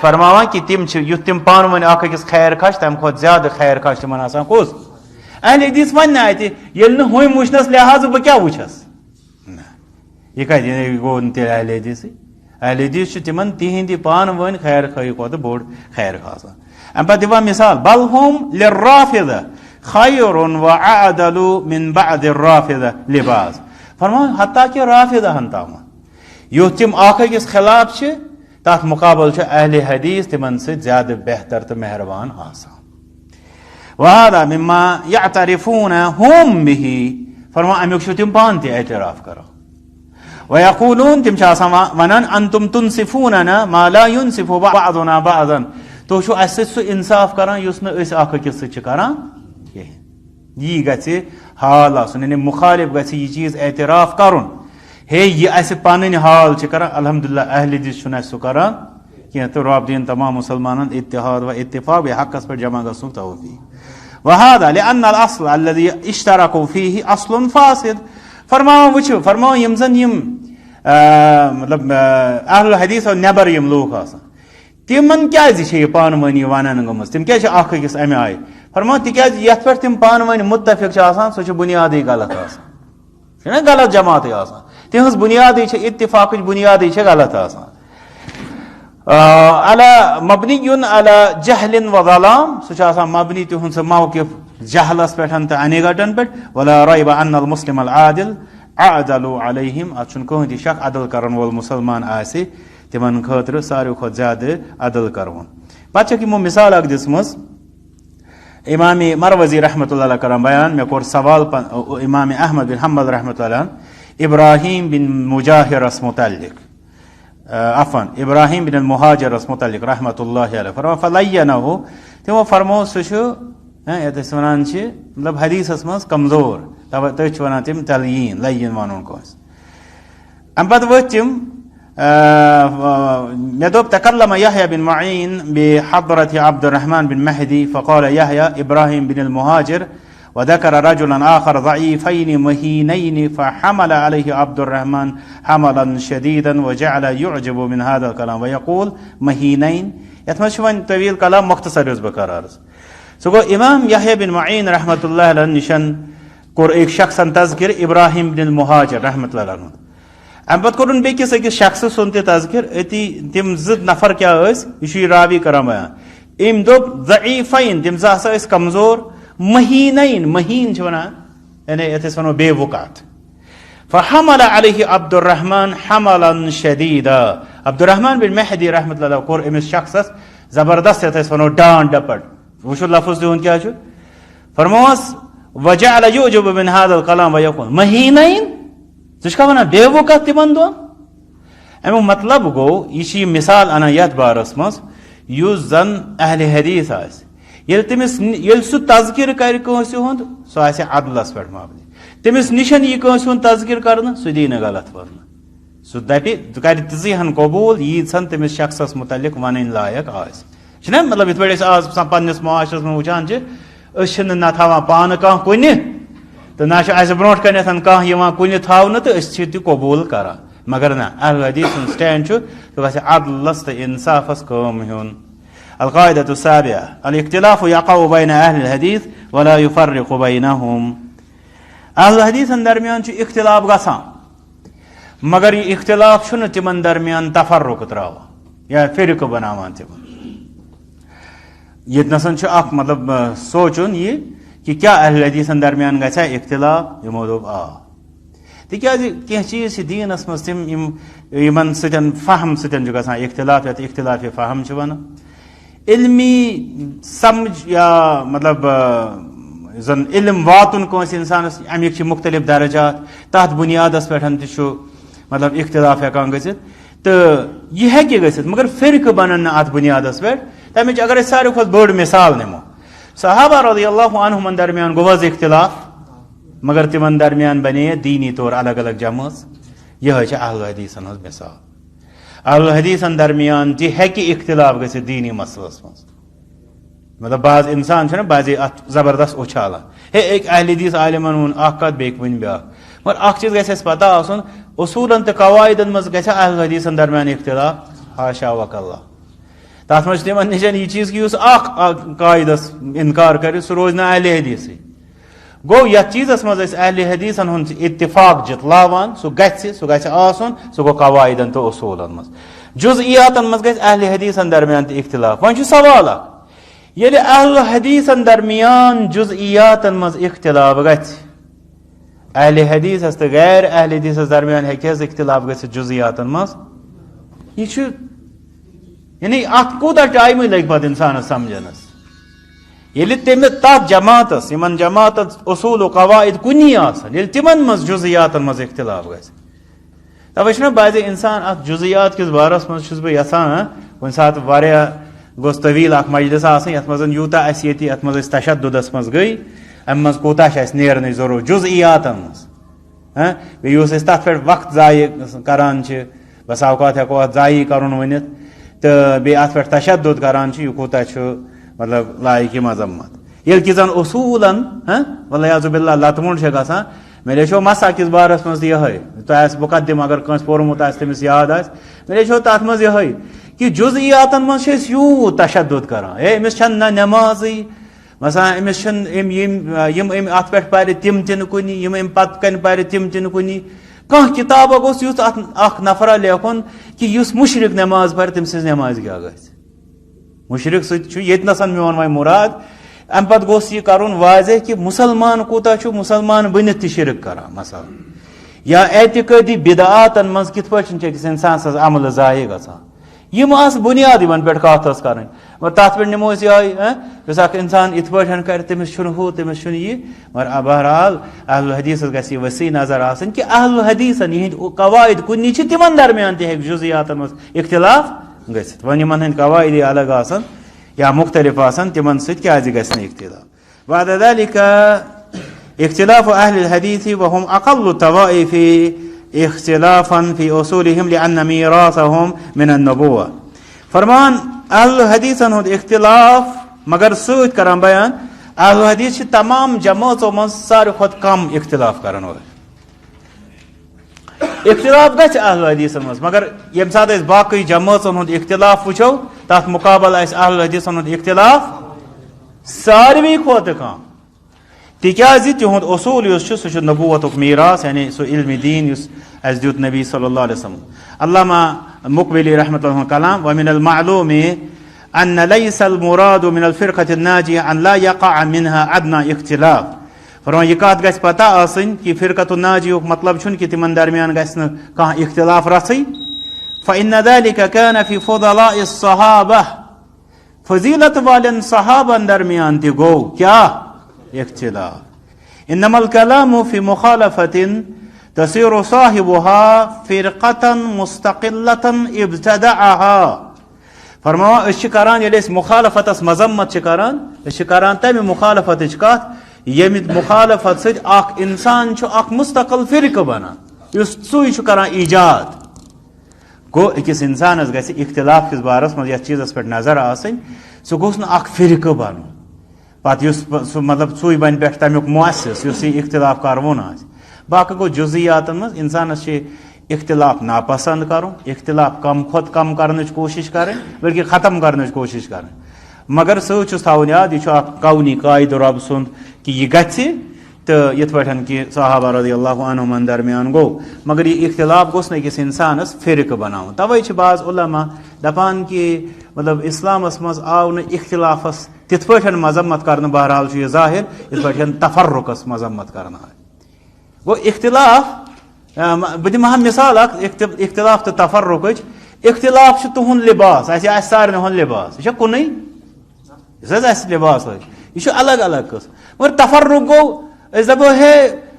فرماوان کہِ تِم چھِ یُتھ تِم پانہٕ ؤنۍ اکھ أکِس خیر خواہ چھِ تمہِ کھۄتہٕ زیادٕ خیر خواہ چھِ تِمن آسان کُس اہل حدیث ونہِ نہٕ اَتہِ ییٚلہِ نہٕ ہُمۍ وٕچھنس لحاظہٕ بہٕ کیٛاہ وٕچھس یہ کتہِ گوٚو نہٕ تیٚلہِ اہل حدیثٕے اہل حدیث چھُ تِمن تِہنٛدِ پانہٕ ؤنۍ خیر خٲہی کھۄتہٕ بوٚڑ خیر خواہ آسان امہِ پتہٕ دِوان مثال بل ہُم للرافضة خیر وأعدل من بعض الرافضة لبعض فرمان حتیٰ کہ رافضہن تامتھ یُتھ تِم اکھ أکِس خلاف چھِ تتھ مقابل چھُ اہل حدیث تِمن سۭتۍ زیادٕ بہتر تہٕ مہربان آسان وهذا مما يعترفون هم به فرمان امیُک چھُ تِم پانہٕ تہِ اعتراف کران ويقولون تِم چھِ آسان ونان انتم تنصفوننا ما لا ينصف بعضنا بعضا تُہۍ چھِو اسہِ سۭتۍ سُہ انصاف کران یُس نہٕ أسۍ اکھ أکِس سۭتۍ چھِ کران کِہینۍ یی گژھِ حال آسُن یعنی مُخالف گژھِ یہِ چیٖز اعتراف کرُن ہے یہِ اسہِ پنٕنۍ حال چھِ کران الحمدللہ اہل حدیث چھُنہٕ اسہِ سُہ کران کینٛہہ تہٕ رۄب دِیِن تمام مُسلمانن اتحاد و اتفاق بیٚیہِ حقس پٮ۪ٹھ جمع گژھنُک توفیق وهذا لأن الأصل الذي اشتركوا فيه أصل فاسد فرماوان وٕچھِو فرماوان یِم زن یِم مطلب اہل حدیثو نٮ۪بر یِم لوٗکھ آسان تِمن کیازِ چھِ یہِ پانہٕ ؤنی ونان گٔمٕژ تِم کیازِ چھِ اکھ أکِس امہِ آیہِ فرمان تِکیازِ یتھ پٮ۪ٹھ تِم پانہٕ ؤنۍ مُتفق چھِ آسان سُہ چھُ بُنیادٕے غلط آسان چھُنہ غلط جماعتٕے آسان تِہنٛز بُنیادٕے چھِ اتفاقٕچ بُنیادٕے چھِ غلط آسان علی مبنی علی جہل و ظلام سُہ چھُ آسان مبنی تِہُنٛد سُہ موقف جہلس پٮ۪ٹھ تہٕ انیگٹن پٮ۪ٹھ ولا ریب ان المسلم العادل اعدل علیہم اتھ چھُنہٕ کٕہٕنۍ تہِ شک عدل کرن وول مُسلمان آسہِ تِمن خٲطرٕ ساروی کھۄتہٕ زیادٕ عدل کرون پتہٕ چھکھ یِمو مثال اکھ دِژمٕژ امام مروزی رحمۃ اللہ علیہ کران بیان مےٚ کوٚر سوال امام احمد بن حنبل رحمۃ اللہ ابراہیم بن مجاہرس متعلق عفwan ابراہیم بن المہاجرس متعلق رحمۃ اللہ علیہ فرمان فلینہ تِمو فرمو سُہ چھُ یتھ أسۍ ونان چھِ مطلب حدیثس منٛز کمزور تٔتھۍ چھِ ونان تِم تلین لین ونُن کٲنٛسہِ امہِ پتہٕ ؤتھۍ تِم مےٚ دوٚپ تکلم یحیٰ بن معین بحضرة عبد الرحمن بن مہدی فقال یحیٰ ابراہیم بن المہاجر وذكر رجلا آخر ضعيفين مهينين فحمل عليه عبد الرحمن حملا شديدا وجعل يعجب من هذا الكلام ويقول مهينين یتھ منٛز چھُ وۄنۍ طویل کلام مختصر یُس بہٕ کرٕ عرض سُہ گوٚو امام یحیٰ بن معین رحمۃ اللہ علیہ نِشن کوٚر أکۍ شخصن تذکر ابراہیم بن المہاجر رحمۃ اللہ علیہ امہِ پتہٕ کوٚرُن بیٚکِس أکِس شخصہٕ سُنٛد تہِ تذکر أتی تِم زٕ نفر کیٛاہ ٲسۍ یہِ چھُ یہِ راوی کران بیان أمۍ دوٚپ ضعیفین تِم زٕ ہسا ٲسۍ کمزور مہیٖنین مہیٖن چھِ ونان یعنی یتھ أسۍ ونو بے وقات فحمل علیہ عبد الرحمن حملا شدیدا عبد الرحمن بن مہدی رحمۃ اللہ کوٚر أمِس شخصس زبردست یتھ ونو ڈانٹ ڈپٹ وچھو لفظ تہد کیا فرموس وجعل يعجب من هذا الكلام ويقول مہینین ژٕ چھکھا ونان بیوٕ کتھ تمن دۄہن امیُک مطلب گوٚو یہ چھ مثال انان یتھ بارس منٛز یُس زن اہل حدیث آسہِ ییٚلہِ سُہ تذکر کرِ کٲنٛسہِ ہُنٛد سُہ آسہِ عدلس پٮ۪ٹھ مبنی تٔمِس نِشن یی کٲنٛسہِ ہُنٛد تذکر کرنہٕ سُہ دی نہٕ غلط وننہٕ سُہ دپہِ کرِ تِژٕے ہن قبوٗل ییٖژ ہن تٔمِس شخصس متعلق ونٕنۍ لایق آسہِ چھُنہ مطلب یِتھ پٲٹھۍ أسۍ آز پننس معاشرس منٛز وٕچھان چھِ أسۍ چھِنہٕ نہ تھاوان پانہٕ کانٛہہ کُنہِ تہٕ نہ چھُ اسہِ برونٛٹھ کنیتھ کانٛہہ یِوان کُنہِ تھاونہٕ تہٕ أسۍ چھِ تہِ قبوٗل کران مگر نہ اہل حدیث سُنٛد سٹینڈ چھُ سُہ گژھِ عدلس تہٕ انصافس کٲم ہیوٚن القاعدة السابعة الاختلاف يقع بين أهل الحديث ولا يفرق بينهم اہل حدیثن درمیان چھُ اختلاف گژھان مگر یہ اختلاف چھُنہٕ تِمن درمیان تفرق تراوان یا فرقہٕ بناوان تِمن ییٚتنسن چھُ اکھ مطلب سونچُن یہ کہ کیا اہل حدیثن درمیان گژھِ اختلاف یِمو دوٚپ آ تِکیازِ کینٛہہ چیٖز چھِ دیٖنس منٛز تِم یِمن سۭتۍ فہم سۭتۍ چھُ گژھان اختلاف یتھ اختلاف فہم چھِ ونان علمی سمجھ یا مطلب زن علم واتن کٲنٛسہِ انسانس امیِکۍ چھِ مختلف درجات تتھ بنیادس پٮ۪ٹھ تہِ چھُ مطلب اختلاف ہٮ۪کان گٔژھِتھ تہٕ یہِ ہٮ۪کہِ گٔژھِتھ مگر فرقہٕ بنن نہٕ اتھ بنیادس پٮ۪ٹھ تمِچ اگر أسۍ ساروی کھۄتہٕ بٔڑ مثال نِمو صحابہ رضی اللہ عنہُمن درمیان گوٚو حظ اختلاف مگر تِمن درمیان بنے دیٖنی طور الگ الگ جمٲژ یِہے چھِ اہل حدیثن ہٕنٛز مثال اہل حدیثن درمیان تہِ ہٮ۪کہِ اختلاف گٔژھِتھ دیٖنی مسلس منٛز مطلب بعض انسان چھُنہ بعضے اتھ زبردست اُچھالان ہے أکۍ اہل حدیث عالمن ووٚن اکھ کتھ بیٚکۍ وٕنہِ بیٛاکھ مگر اکھ چیٖز گژھِ اسہِ پتہ آسُن اصوٗلن تہٕ قواعدن منٛز گژھِ اہل حدیثن درمیان اختلاف حاشا وکلہ تتھ منٛز چھُ تِمن نِش یہِ چیٖز کہ یُس اکھ قاعدس انکار کرِ سُہ روزِ نہٕ اہل حدیثٕے گوٚو یتھ چیٖزس منٛز أسۍ اہل حدیثن ہُنٛد اتفاق جتلاوان سُہ گژھِ آسُن سُہ گوٚو قواعدن تہٕ اصوٗلن منٛز جزئیاتن منٛز گژھِ اہل حدیثن درمیان تہِ اختلاف وۄنۍ چھُ سوال اکھ ییٚلہِ اہل حدیثن درمیان جزئیاتن منٛز اختلاف گژھِ اہل حدیثس تہٕ غیر اہل حدیثس درمیان ہٮ۪کہِ حظ اختلاف گٔژھِتھ جزئیاتن منٛز یہِ چھُ یعنی اتھ کوٗتاہ ٹایمٕے لگہِ پتہٕ انسانس سمجھنس ییٚلہِ تمہِ تتھ جماعتس یِمن جماعتس اصوٗل و قواعد کُنی آسن ییٚلہِ تِمن منٛز جزئیاتن منٛز اختلاف گژھِ توے چھُنہ بعضے انسان اتھ جزئیات کِس بارس منٛز چھُس بہٕ یژھان کُنہِ ساتہٕ واریاہ گوٚژھ طویل اکھ مجلس آسٕنۍ یتھ منٛز یوٗتاہ اسہِ ییٚتہِ یتھ منٛز أسۍ تشدُدس منٛز گٔے امہِ منٛز کوٗتاہ چھُ اسہِ نیرنٕچ ضروٗرت جزئیاتن منٛز بیٚیہِ یُس أسۍ تتھ پٮ۪ٹھ وقت ضایع کران چھِ بس اوقات ہٮ۪کو اتھ ضایع کرُن ؤنِتھ تہٕ بیٚیہِ اتھ پٮ۪ٹھ تشدُد کران چھِ یہِ کوٗتاہ چھُ مطلب لایق مذمت ییٚلہِ کہِ زن اصوٗلن والعیاذ باللہ لتہٕ مۄنڈ چھِ گژھان مےٚ لیٚچھو مسا کِس بارس منٛز تہِ یِہے تۄہہِ آسہِ مُقدم اگر کٲنٛسہِ پوٚرمُت آسہِ تٔمِس یاد آسہِ مےٚ لیٚچھو تتھ منٛز یِہے کہ جزئیاتن منٛز چھِ أسۍ یوٗت تشدُد کران ہے أمِس چھنہٕ نہ نٮ۪مازٕے مثلاً أمِس چھِنہٕ یِم أمۍ اتھ پٮ۪ٹھ پرِ تِم تہِ نہٕ کُنی یِم أمۍ پتہٕ کنہِ پرِ تِم تہِ نہٕ کُنی کانٛہہ کِتابا گوٚژھ یُتھ اتھ اکھ نفرا لیکھُن کہ یُس مُشرِق نٮ۪ماز پرِ تٔمۍ سٕنٛز نٮ۪مازِ کیٛاہ گژھِ مُشرِق سۭتۍ چھُ ییٚتنسن میون وۄنۍ مُراد امہِ پتہٕ گوٚژھ یہِ کرُن واضح کہ مُسلمان کوٗتاہ چھُ مُسلمان بٔنِتھ تہِ شرک کران مثلاً یا اعتقٲدی بدعاتن منٛز کِتھ پٲٹھۍ چھِ أکِس انسان سٕنٛز عملہٕ ضایع گژھان یِم آسہٕ بُنیاد یِمن پٮ۪ٹھ کتھ ٲس کرٕنۍ مگر تتھ پٮ۪ٹھ نِمو أسۍ یِہے یُس اکھ انسان یِتھ پٲٹھۍ کرِ تٔمِس چھُنہٕ ہُہ تٔمِس چھُنہٕ یہِ مگر بہرحال اہل حدیثس گژھِ یہِ وسیع نظر آسٕنۍ کہ اہل حدیثن یِہنٛدۍ قواعد کُنی چھِ تِمن درمیان تہِ ہٮ۪کہِ جزئیاتن منٛز اختلاف گٔژھِتھ وۄنۍ یِمن ہٕنٛدۍ قواعدے الگ آسن یا مختلف آسن تِمن سۭتۍ کیازِ گژھِ نہٕ اختلاف بعد ذلك اختلاف اهل الحديث وهم اقل الطوائف اختلافا في اصولهم لان ميراثهم من النبوة فرمان اہل حدیثن ہُنٛد اختلاف مگر سۭتۍ کران بیان اہل حدیث چھِ تمام جمٲژو منٛز ساروی کھۄتہٕ کم اختلاف کران وٲلۍ اختلاف گژھِ اہل حدیثن منٛز مگر ییٚمہِ ساتہٕ أسۍ باقٕے جمٲژن ہُنٛد اختلاف وٕچھو تتھ مُقابل آسہِ اہل حدیثن ہُنٛد اختلاف ساروی کھۄتہٕ کم تِکیازِ تِہُنٛد اصوٗل یُس چھُ سُہ چھُ نبوتُک میراث یعنی سُہ علمِ دیٖن یُس اسہِ دیُت نبی صلی اللہ علیہ وسلم علامہ مقبلی رحمۃ اللہ کلام ومن المعلوم ان ليس المراد من الفرقة الناجية ان لا يقع منها ادنى اختلاف فرمان یہ کتھ گژھِ پتہ آسٕنۍ کہ فرقة الناجیُک مطلب چھُنہٕ کہ تِمن درمیان گژھِ نہٕ کانٛہہ اختلاف رژھٕے فإن ذلك كان في فضلاء الصحابة فضیلت والن صحابن درمیان تہ گو کیا اختلاف. انما الكلام في مخالفة تصير صاحبها فرقة مستقلة ابتدعها. فرماوا اس کران یل اس مخالفتس مذمت کران اس کران تمہ مخالفت کت یم مخالفت ست اخ انسان چھ اخ مستقل فرقہ بنان اس سوی کران ایجاد. گو اکس انسانس گژھِ اختلاف کس بارس مز یتھ چیزس پہ نظر آسن سہ گوس نہ اخ فرقہ بن پتہ یس سہ مطلب سوی بن پہ تمیک مؤسس یس یہ اختلاف کروون آس. باقی گو جزیات مز انسانس اختلاف ناپسند کرو اختلاف کم کھت کم کرنچ کوشش کریں بلکہ ختم کرنچ کوشش کریں مگر سچس تھاون یاد یہ کونی قائد رب سند کہ یہ گژھِ تو یت پٹھن کہ صحابہ رضی اللہ عنہم درمیان گو مگر یہ اختلاف گوس نکس انسانس فرقہ بناؤن. توے بعض علماء دپان کہ مطلب اسلامس مز آو نہ اختلافس تت پٹھن مذمت کرنا بہرحال یہ ظاہر یت پٹھن تفرقس مذمت کرنا گو اختلاف. بہ دمہ مثال اختلاف تو تفرق اختلاف تہد لباس سارے ہند لباس یہ کن اس لباس یہ الگ الگ قسم مگر تفرق گو دپو ہے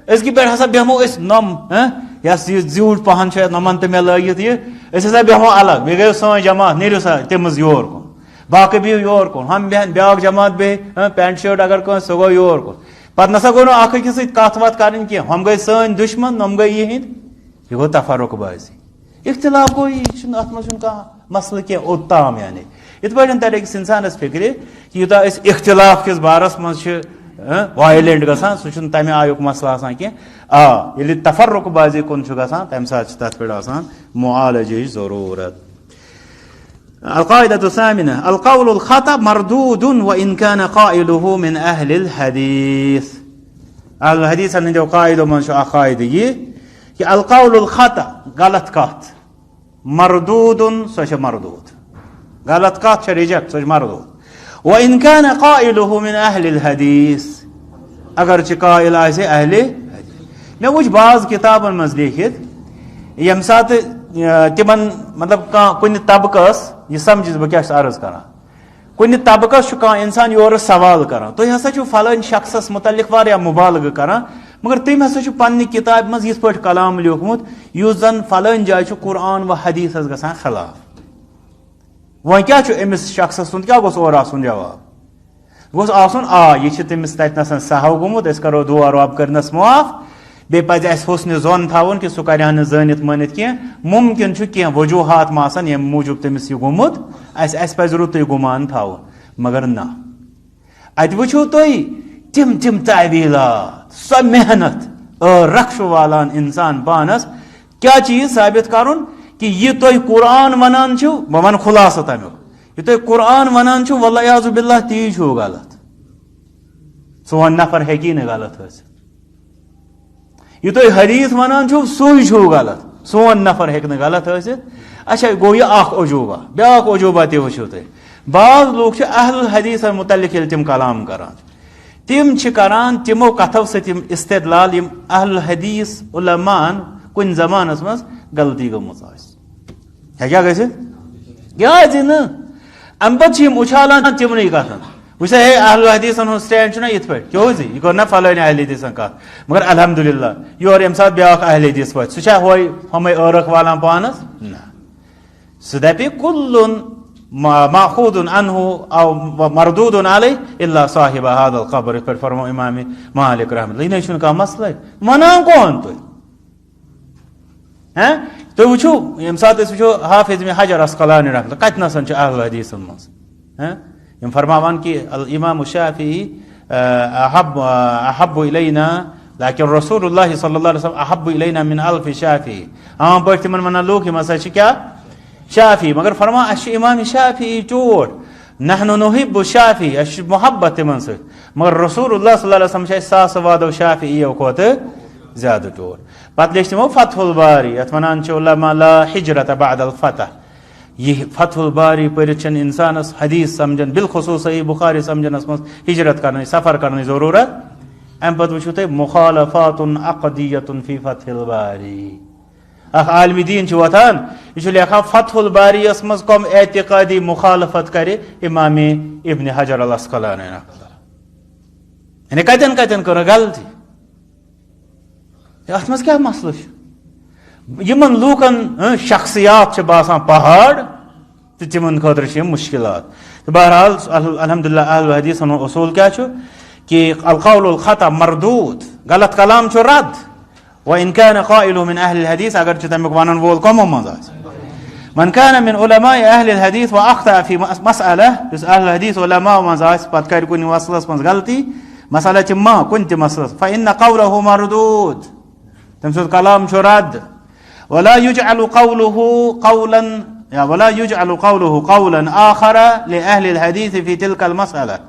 ازکہ پہ ہسا بیہمو اس نم یس یہ زیوٹ پہن نمن تو مے لگت یہ ہسا بیہمو الگ بی گئی سن جماعت نیرو سا تمز یور کن باقی بہو یور کن ہم بہن بیاکھ جماعت بہ پینٹ شرٹ اگر کن سہ گو یور کن پتہ نسا گو اخ أکس سۭتۍ کتھ وتھ کریں کی ہم گئی سن دشمن ہم گئی یہ گو تفرق بازی. اختلاف گو یہ ات مز مسئلہ کی اوتام یعنی یت پہ تر أکس انسانس فکر کہ یوتہ اس اختلاف کس بارس مز وائلنٹ گژھان سہ تمہ آیک مسئلہ آسان کی یل تفرق بازی کن گژھان تمہ سات تر پہ آسان معالجہ ضرورت. القاعدة الثامنة القول الخطأ مردود وإن كان قائله من أهل الحديث. أهل الحديث هندو قاعدة من شو قاعدة کہ القول الخطأ غلط کت مردود سوچ مردود غلط کت چھ ریجیکٹ سوچ مردود. وإن كان قائله من أهل الحديث اگر چھ قائل آسے اہل حدیث. میں وچ بعض کتابن مز لیکھت یم سات تمن مطلب کن طبقس یہ سمجھس بہ کیا عرض کران کن طبقس انسان یور سوال کران تھی ہسا فلان شخصس متعلق واریاہ مبالغہ کران مگر تم ہسا پنہ کتاب مز یت پہ کلام لیوکھمت یس زن فلان جائے قرآن و حدیث گژھان خلاف. وۄنۍ کیا امس شخصس سند کیا گوس اور آسن جواب گوس آسن یہ تمس تتنس سہو گومت اس کرو دعا رب کرنس معاف بی پز اس حسن زون تھاون کہ سہ کر زانت مانت کی ممکن کی وجوہات آسان یم موجوب تمس یہ گومت اس پز رت گمان تھاون مگر نہ ات وچھو تھی تم تعویلات سو محنت رخش والان انسان پانس کیا چیز ثابت کرن کہ یہ تھی قرآن ونان بہ ون خلاصہ تمیک یہ تھی قرآن ونان والعیاذ باللہ تی چھو غلط سون نفر ہیکی نہ غلط حس. یہ تھی حدیث ونان سوئی چھو غلط سون نفر ہیک نہ غلط حست. اچھا گو یہ اخ عجوبہ بیاکھ عجوبہ تہ وچھو تھی بعض لوگ اہل الحدیث متعلق یل تم کلام کران تم کران تمو کتھو ستم استدلال یم اہل الحدیث علمان کن زمانس مز غلطی گمت کیا گھس نا ام پتہ اچھالان تمن کتن وچ ہے اہل الحدیث ہند سٹینڈ چھ یت پہ کیوں یہ کور نا فلان اہل حدیث کت مگر الحمدللہ یور یم سات بیاکھ اہل حدیث پہ سہ ہوئی ہمیں عرق والان پانس نا سہ دپہ کل ماخوذ عنه او مردود علیہ الا صاحب هذا القبر پر فرمو امام مالک رحمۃ اللہ یہ چھن کا مسئلہ ونان کون تو وچھو یم سات وچھو حافظ ابن حجر عسقلانی رحمۃ اللہ کتنا سن اہل حدیث مز یم فرماوان کہ الامام الشافعی احب الینا لیکن رسول اللہ صلی اللہ علیہ وسلم احب الینا من الف شافعی عام پہ تمن ونان لوگ یم ہسا کیا شافعی مگر فرما اس امام شافعی چوٹ نحن نحب الشافعی اس محبت تمن سے مگر رسول اللہ صلی اللہ علیہ وسلم چھ ساس وادو شافعی کھوت زیادہ ٹور. پتہ لیچ تمو فتح الباری یت ونان چھ علماء لا ہجرت بعد الفتح یہ فتح الباری پرچن انسانس حدیث سمجھن بالخصوص صحیح بخاری سمجھنس مز ہجرت کرنے سفر کرنے ضرورت. ام پتہ وچھو تہ مخالفات عقدیۃ فی فتح الباری اخ عالم دین چھ وتھان یہ لیکھان فتح الباری یس مز کم اعتقادی مخالفت کرے امام ابن حجر العسقلانی یعنی کتن کتن کر غلطی ات مز کیا مسئلہ یمن لوکن شخصیات چھ باسان پہاڑ تو تمن خاطر چھ مشکلات. تو بہرحال الحمدللہ اہل حدیث اصول کیا چھ کہ القول الخطا مردود غلط کلام چھ رد وان كان قائله من اهل الحديث اگر تمیک ونن وول کم مز من كان من علماء اهل الحديث واخطا في مساله اس اهل الحديث علماء مز پت کر کن مسلس مز غلطی مساله چھ ما کنت مسلس فان قوله مردود تم سود کلام چھ رد ولا يجعل قوله قولا آخر لأهل الحديث في تلك المسألة.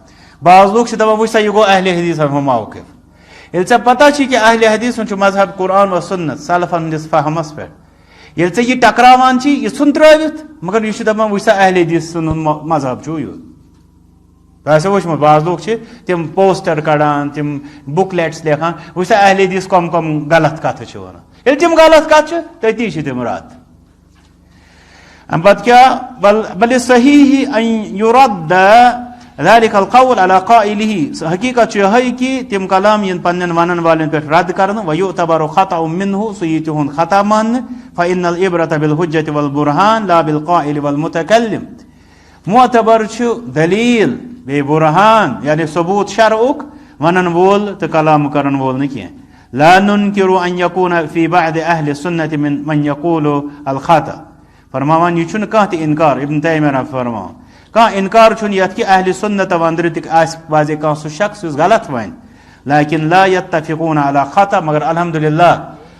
بعض لوگ دپان وچھ سا یہ گو اہل حدیث ہم موقف یل ژے پتہ چھ کہ اہل حدیث چھ مذہب قرآن و سنت سلفن ہندس فہمس پہ یل ژے یہ ٹکراوان چھ یہ سن ترٲوِتھ مگر یہ دپان وچھ سا اہل حدیث سن مذہب چھ یہ ویسے وچھمت بعض لوگ چھ تم پوسٹر کڑان تم بکلیٹس لیکھان وچھ سا اہل حدیث کم کم غلط کتھ چھ ونان یل تم غلط کتھ چھ تتی چھ تم رات ام پت کیا بل صحیح ان يرد ذلك القول على قائله حقیقت ہے کہ تم کلام ین پنن ونن والن پہ رد کرن و يعتبر خطا منه سیتہن خطا مان فان العبرة بالحجة والبرهان لا بالقائل والمتكلم. معتبر چھ دلیل بے برہان یعنی ثبوت شرعک ونن وول تو کلام کرن وول نہ کی. لا ننکر ان يكون في بعض اهل السنة من يقول الخطا فرمان یہ چھن کانت انکار ابن تیمیہ فرمان کان انکار چھن یت کہ اہل سنت وندر تک اس واضح کان سو شخص غلط ون لیکن لا يتفقون على خطا مگر الحمدللہ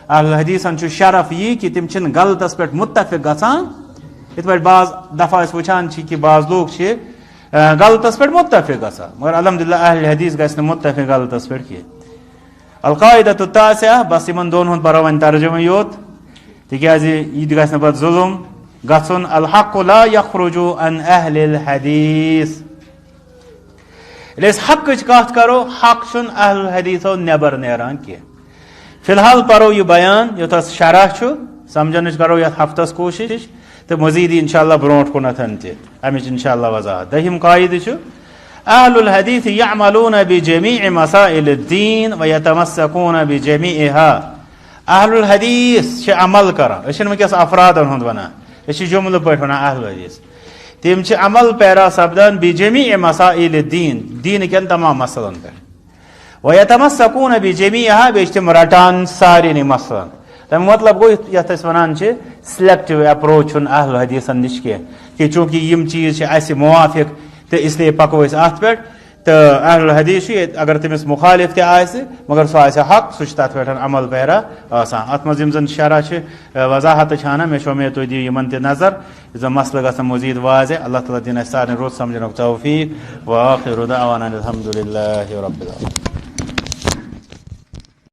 اہل حدیثن چھ شرف یہ کہ تم چھن غلطس پہ متفق گژھان ات پہ بعض دفعہ اس وچھان چھ کہ بعض لوگ چھ غلطس پہ متفق گژھان مگر الحمدللہ اہل حدیث گژھن متفق غلطس پہ کی. القاعدہ التاسعہ بس یمن دون ہند برو ون ترجمہ یوت تکیاز یہ گژھن پتہ ظلم گژھن الحق لا يخرج عن اہل الحدیث اس حق کت کرو حق چھ اہل الحدیثو نبر نیران کی. فی الحال پرو یہ بیان یوتس شرح چھ سمجھنچ کرو یت ہفتس کوشش تو مزید انشاءاللہ برونٹ کنتھن تہ امچ انشاءاللہ وضاحت. دہم قاعدہ چھ اہل الحدیث يعملون بجميع مسائل الدین ويتمسكون بجميعها. اہل الحدیث چھ عمل کران اس ونکس افرادن ہند ونان اس جملہ پہ ونان اہل حدیث تم چھ عمل پیرا سپدان بجميع مسائل الدین دین کن تمام مسئلن پہ ويتمسكون بجميعها بیچ تم رٹان سارے مسئلن. تم مطلب گو یت اس ونان چھ سلیکٹو اپروچ اہل حدیثن نش کہ چونکہ یم چیز چھ اس موافق تو اس لیے پکو اس ات پہ تو اہل الحدیث اگر تمس مخالف تہ مگر سو حق سہ تر پہ عمل پیرا آسان. ات مز زن شرح وضاحت چھانا مے امید تھی دیو یمن تہ نظر زن مسئلہ گھن مزید واضح. اللہ تعالیٰ دین سارے روز سمجھن توفیق. وآخر دعوانا الحمد للہ رب العالمین.